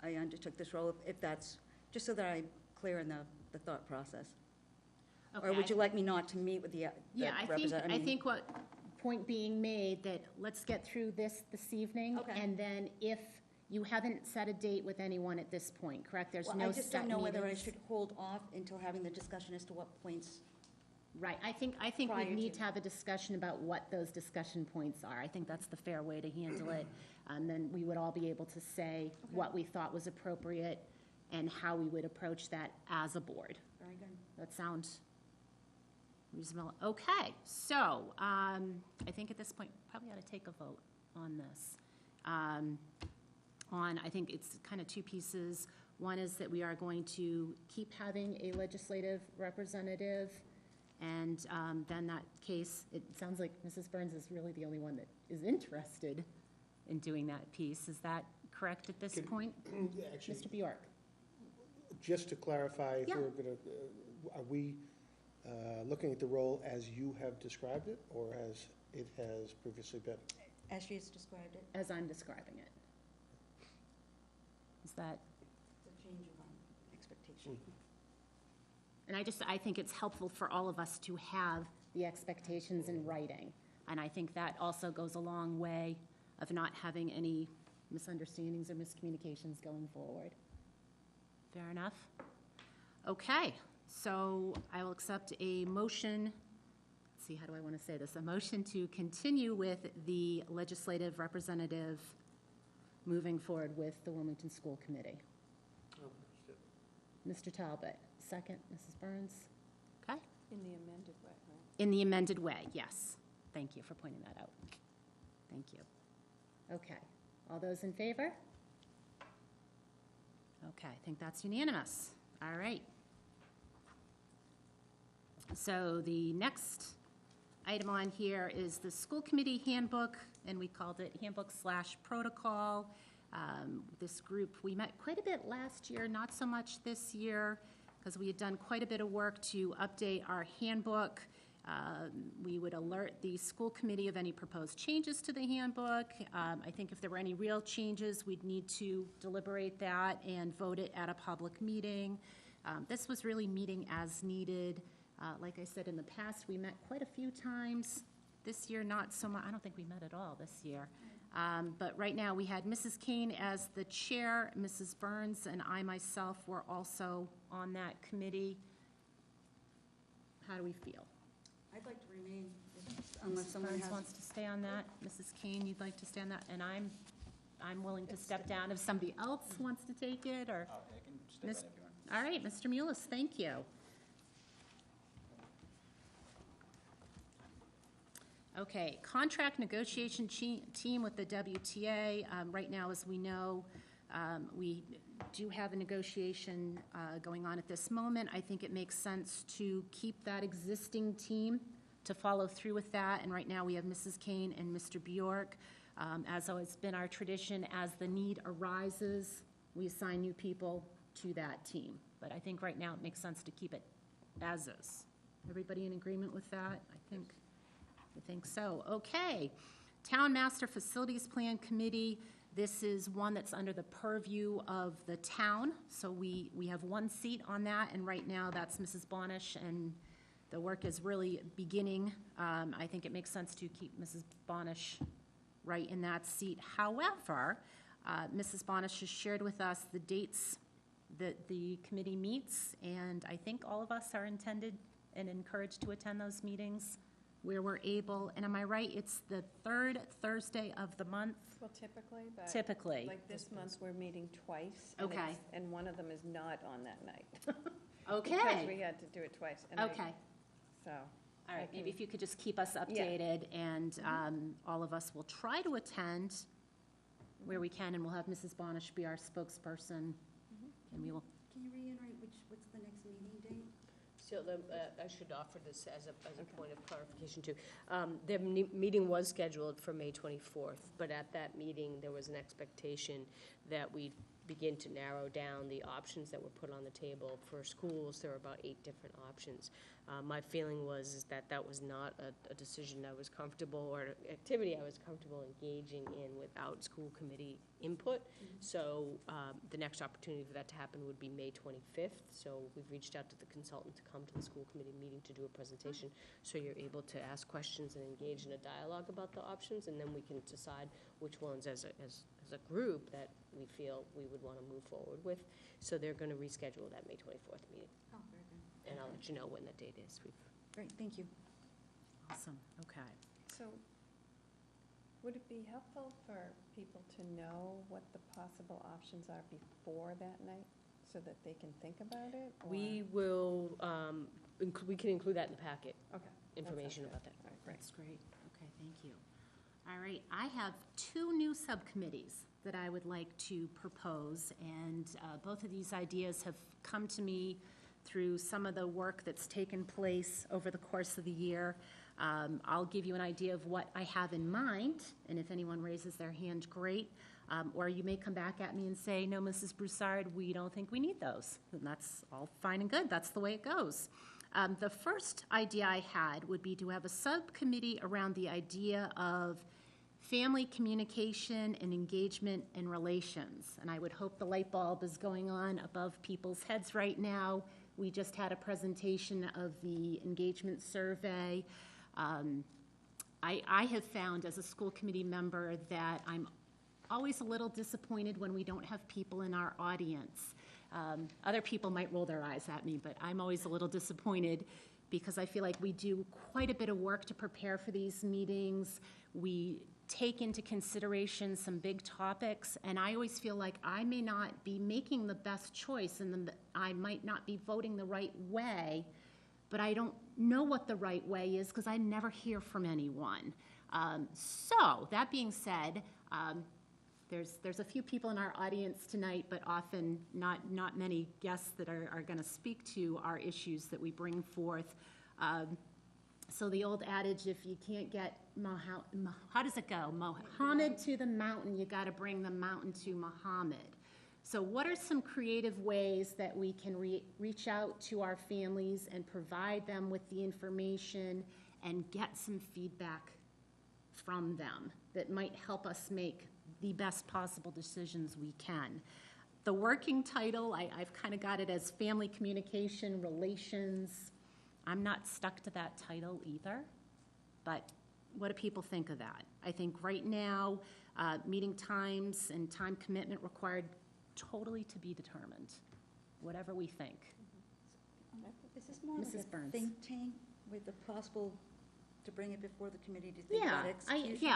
I undertook this role, if that's, just so that I'm clear in the thought process. Okay, Or would you like me not to meet with the Yeah, representative? I think what point being made, that let's get through this evening. Okay. And then if you haven't set a date with anyone at this point, correct? There's Well, no I set just don't know whether I meetings. should hold off until having the discussion as to what points. Right, I think Prior we need to. to have a discussion about what those discussion points are. I think that's the fair way to handle it. And then we would all be able to say what we thought was appropriate and how we would approach that as a board. Very good. That sounds reasonable. Okay, so I think at this point, probably ought to take a vote on this. I think it's kind of two pieces. One is that we are going to keep having a legislative representative, and then that case, it sounds like Mrs. Burns is really the only one that is interested in doing that piece. Is that correct at this point? Yeah, actually, Mr. Bjork? just to clarify, if Yeah. we're going to, are we looking at the role as you have described it, or as it has previously been? As she has described it, As I'm describing it. Is that? the change of expectation. And I think it's helpful for all of us to have the expectations in writing. And I think that also goes a long way of not having any misunderstandings or miscommunications going forward. Fair enough? Okay, so I will accept a motion, let's see, how do I want to say this? A motion to continue with the legislative representative moving forward with the Wilmington School Committee. Mr. Talbot, second, Mrs. Burns? Okay? In the amended way, right? In the amended way, yes. Thank you for pointing that out. Thank you. Okay, all those in favor? Okay, I think that's unanimous. All right. So the next item on here is the school committee handbook, and we called it handbook/protocol. This group, we met quite a bit last year, not so much this year, because we had done quite a bit of work to update our handbook. We would alert the school committee of any proposed changes to the handbook. I think if there were any real changes, we'd need to deliberate that and vote it at a public meeting. This was really meeting as needed. Like I said in the past, we met quite a few times. This year, not so much, I don't think we met at all this year. But right now, we had Mrs. Kane as the chair, Mrs. Burns, and I myself were also on that committee. How do we feel? I'd like to remain, unless Mrs. someone Burns has. wants to stay on that. Mrs. Kane, you'd like to stay on that? And I'm willing to step down if somebody else wants to take it, or? I can stay Miss- on if you want. All right, Mr. Mullis, thank you. Okay, contract negotiation team with the WTA. Right now, as we know, we do have a negotiation going on at this moment. I think it makes sense to keep that existing team, to follow through with that. And right now, we have Mrs. Kane and Mr. Bjork. As has been our tradition, as the need arises, we assign new people to that team. But I think right now, it makes sense to keep it as is. Everybody in agreement with that? I think so. Okay. Town Master Facilities Plan Committee. This is one that's under the purview of the town. So we have one seat on that, and right now that's Mrs. Bonish, and the work is really beginning. I think it makes sense to keep Mrs. Bonish right in that seat. However, Mrs. Bonish has shared with us the dates that the committee meets, and I think all of us are intended and encouraged to attend those meetings where we're able. And am I right? It's the third Thursday of the month? Well, typically, but. Typically. Like this month, we're meeting twice. and Okay. And one of them is not on that night. Okay. Because we had to do it twice. and I- Okay. So. All right, I maybe can- if you could just keep us updated, and all of us will try to attend where we can, and we'll have Mrs. Bonish be our spokesperson, and we will, Can you reiterate what's the next meeting date? So I should offer this as a point of clarification too. The meeting was scheduled for May 24th, but at that meeting, there was an expectation that we begin to narrow down the options that were put on the table. For schools, there were about 8 different options. My feeling was that that was not a decision I was comfortable, or an activity I was comfortable engaging in without school committee input. So the next opportunity for that to happen would be May 25th. So we've reached out to the consultant to come to the school committee meeting to do a presentation, so you're able to ask questions and engage in a dialogue about the options, and then we can decide which ones as a group that we feel we would want to move forward with. So they're going to reschedule that May 24th meeting, Oh, very good. and I'll let you know when the date is. Great, thank you. awesome, okay. So would it be helpful for people to know what the possible options are before that night, so that they can think about it? or- We will, we can include that in the packet, Okay. information sounds about good. that. All right, great. That's great. Okay, thank you. All right, I have 2 new subcommittees that I would like to propose, and both of these ideas have come to me through some of the work that's taken place over the course of the year. I'll give you an idea of what I have in mind, and if anyone raises their hand, great. Or you may come back at me and say, no, Mrs. Broussard, we don't think we need those. And that's all fine and good. That's the way it goes. The first idea I had would be to have a subcommittee around the idea of family communication and engagement and relations. And I would hope the light bulb is going on above people's heads right now. We just had a presentation of the engagement survey. I have found as a school committee member that I'm always a little disappointed when we don't have people in our audience. Other people might roll their eyes at me, but I'm always a little disappointed because I feel like we do quite a bit of work to prepare for these meetings. We take into consideration some big topics, and I always feel like I may not be making the best choice, and I might not be voting the right way, but I don't know what the right way is because I never hear from anyone. So, that being said, there's a few people in our audience tonight, but often not many guests that are going to speak to our issues that we bring forth. So the old adage, if you can't get how does it go? Muhammad to the mountain, you got to bring the mountain to Muhammad. So what are some creative ways that we can reach out to our families and provide them with the information and get some feedback from them that might help us make the best possible decisions we can? The working title, I've kind of got it as Family Communication Relations. I'm not stuck to that title either, but What do people think of that? I think right now, meeting times and time commitment required totally to be determined, whatever we think. Is this more like Mrs. a Burns. think tank with the possible, to bring it before the committee to think Yeah, about execution?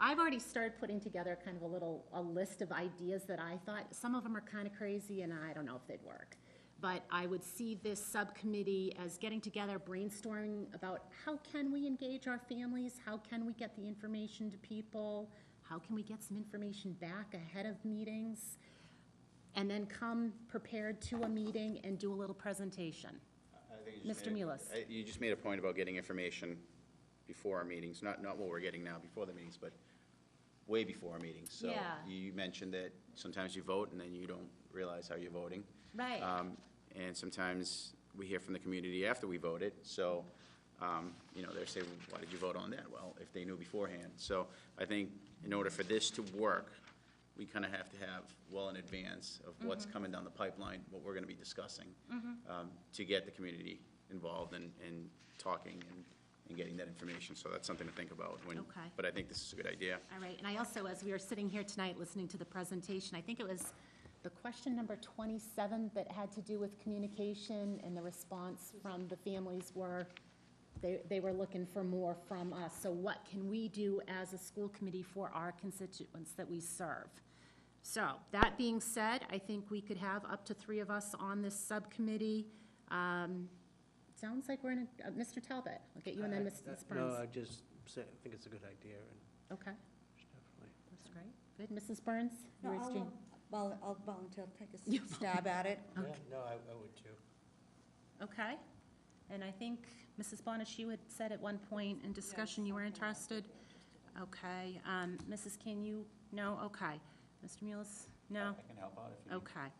I've already started putting together kind of a list of ideas that I thought, some of them are kind of crazy, and I don't know if they'd work. But I would see this subcommittee as getting together, brainstorming about how can we engage our families? How can we get the information to people? How can we get some information back ahead of meetings? And then come prepared to a meeting and do a little presentation. I think you just Mr. made a- Mullis. You just made a point about getting information before our meetings, not what we're getting now before the meetings, but way before our meetings. So Yeah. you mentioned that sometimes you vote and then you don't realize how you're voting. Right. And sometimes we hear from the community after we voted, so, they say, well, why did you vote on that? Well, if they knew beforehand. So I think in order for this to work, we kind of have to have well in advance of what's coming down the pipeline, what we're going to be discussing, to get the community involved and talking and getting that information. So that's something to think about. Okay. But I think this is a good idea. All right, and I also, as we were sitting here tonight listening to the presentation, I think it was the question number 27 that had to do with communication, and the response from the families were, they were looking for more from us. So what can we do as a school committee for our constituents that we serve? So, that being said, I think we could have up to 3 of us on this subcommittee. Sounds like we're in a, Mr. Talbot, I'll get you and then Ms. Burns. No, I just say, I think it's a good idea, and Okay, definitely. that's great. Good, Mrs. Burns? No, You raised your- I'll volunteer, take a stab at it. Yeah, no, I would too. Okay, and I think, Mrs. Bonish, you had said at one point in discussion you were interested. Okay, Mrs. King, no, okay. Mr. Mullis, no? I can help out if you need. Okay.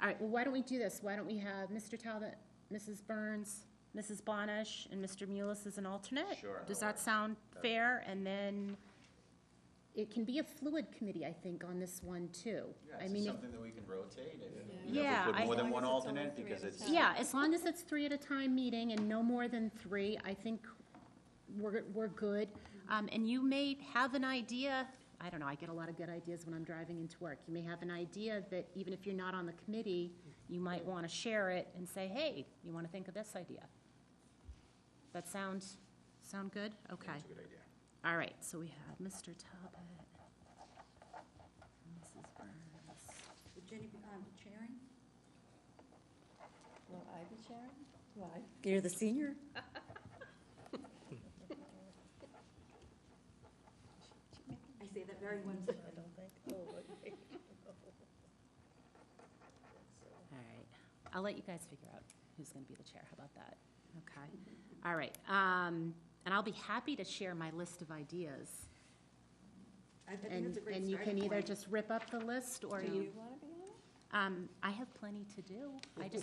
All right, well, why don't we do this? Why don't we have Mr. Talbot, Mrs. Burns, Mrs. Bonish, and Mr. Mullis as an alternate? Sure. Does that sound fair? And then it can be a fluid committee, I think, on this one, too. Yeah, I is mean, it if- something that we can rotate? Yeah, If we put I- more than As long one as it's only alternate, 3 because at a it's. time. Yeah, as long as it's 3 at a time meeting and no more than 3, I think we're good. And you may have an idea, I don't know, I get a lot of good ideas when I'm driving into work. You may have an idea that even if you're not on the committee, you might want to share it and say, hey, you want to think of this idea? That sound good? Okay. That's a good idea. All right, so we have Mr. Talbot, Mrs. Burns. Would Jenny be chairing? Will I be chairing? Why? You're the senior. I say that very whimsically. I don't think, okay. All right, I'll let you guys figure out who's going to be the chair, how about that? Okay, all right, and I'll be happy to share my list of ideas. I think And that's a great and you can starting either point. just rip up the list, or Do you, you want to be on it? I have plenty to do.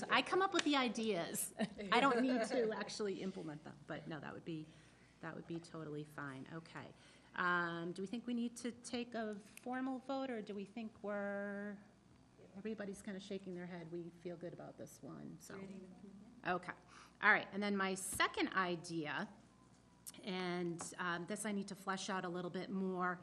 I come up with the ideas. I don't need to actually implement them, but no, that would be totally fine, okay. Do we think we need to take a formal vote, or do we think everybody's kind of shaking their head, we feel good about this one, so. Creating the committee. Okay, all right, and then my second idea, and this I need to flesh out a little bit more,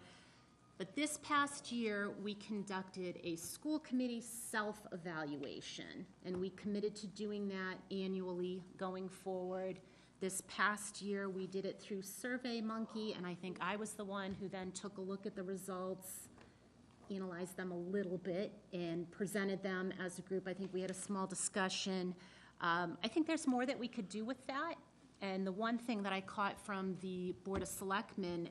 but this past year, we conducted a school committee self-evaluation, and we committed to doing that annually going forward. This past year, we did it through SurveyMonkey, and I think I was the one who then took a look at the results, analyzed them a little bit, and presented them as a group. I think we had a small discussion. I think there's more that we could do with that. And the one thing that I caught from the Board of Selectmen,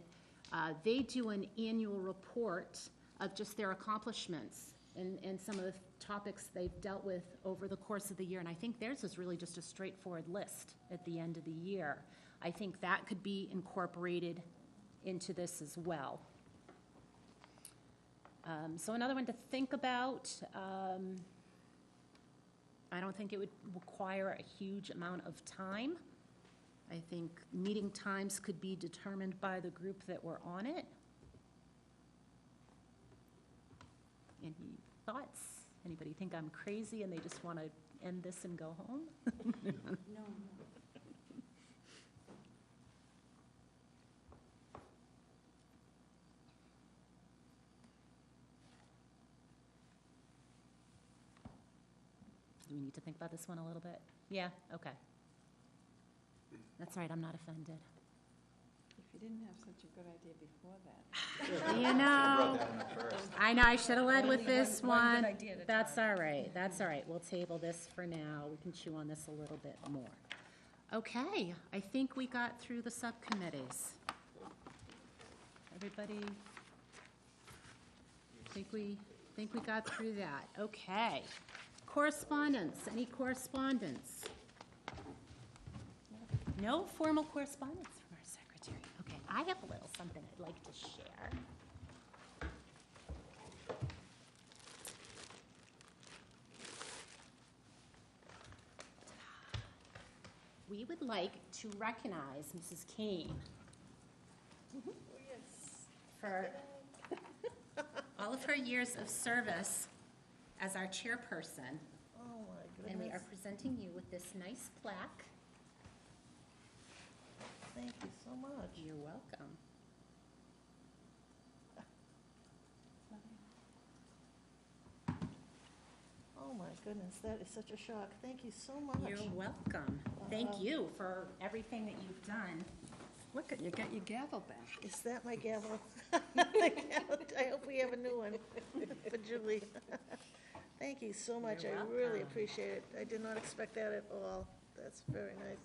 they do an annual report of just their accomplishments and some of the topics they've dealt with over the course of the year. And I think theirs is really just a straightforward list at the end of the year. I think that could be incorporated into this as well. So another one to think about. I don't think it would require a huge amount of time. I think meeting times could be determined by the group that were on it. Any thoughts? Anybody think I'm crazy and they just want to end this and go home? No. Do we need to think about this one a little bit? Yeah, okay. That's all right, I'm not offended. If you didn't have such a good idea before that. You know, I know, I should have led with this one. That's all right, that's all right. We'll table this for now. We can chew on this a little bit more. Okay, I think we got through the subcommittees. Everybody, think we got through that. Okay. Correspondence, any correspondence? No formal correspondence from our secretary. Okay, I have a little something I'd like to share. We would like to recognize Mrs. Kane for all of her years of service as our chairperson. Oh, my And we are goodness. presenting you with this nice plaque. Thank you so much. You're welcome. Oh, my goodness, that is such a shock. Thank you so much. You're welcome. Thank you for everything that you've done. Look, you got your gavel back. Is that my gavel? I hope we have a new one for Julie. Thank you so much. You're I really welcome. appreciate it. I did not expect that at all. That's very nice.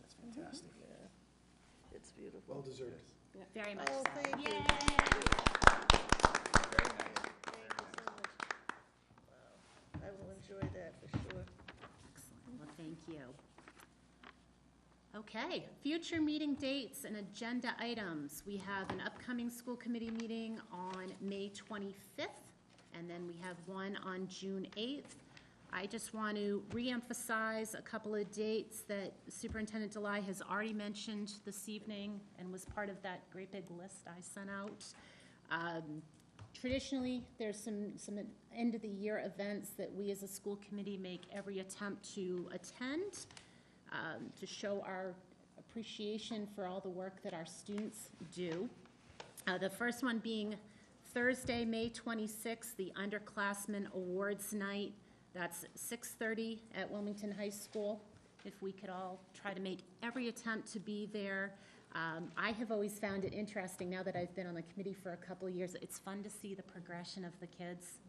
That's fantastic. Yeah, it's beautiful. Well deserved. Very much Oh, so. thank you. Yay! Very nice. Thank you so much. Wow, I will enjoy that for sure. Excellent. Well, thank you. Okay, future meeting dates and agenda items. We have an upcoming school committee meeting on May 25th, and then we have one on June 8th. I just want to reemphasize a couple of dates that Superintendent Delai has already mentioned this evening and was part of that great big list I sent out. Traditionally, there's some end-of-the-year events that we as a school committee make every attempt to attend, to show our appreciation for all the work that our students do. The first one being Thursday, May 26th, the Underclassmen Awards Night. That's 6:30 at Wilmington High School. If we could all try to make every attempt to be there. I have always found it interesting, now that I've been on the committee for a couple of years, it's fun to see the progression of the kids.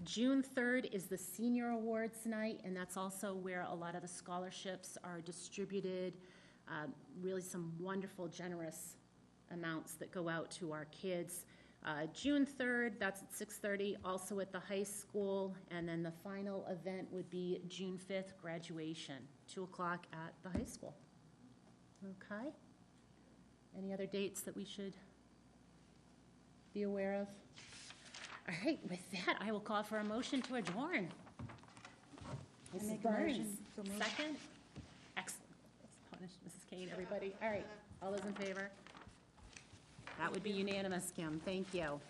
June 3rd is the Senior Awards Night, and that's also where a lot of the scholarships are distributed. Really some wonderful, generous amounts that go out to our kids. June 3rd, that's at 6:30, also at the high school. And then the final event would be June 5th, graduation, 2 o'clock at the high school. Okay? Any other dates that we should be aware of? All right, with that, I will call for a motion to adjourn. Mrs. make a motion. Burns, So moved. second? Excellent. Let's punish Mrs. Kane, everybody. All right, all those in favor? That would be unanimous, Kim. Thank you.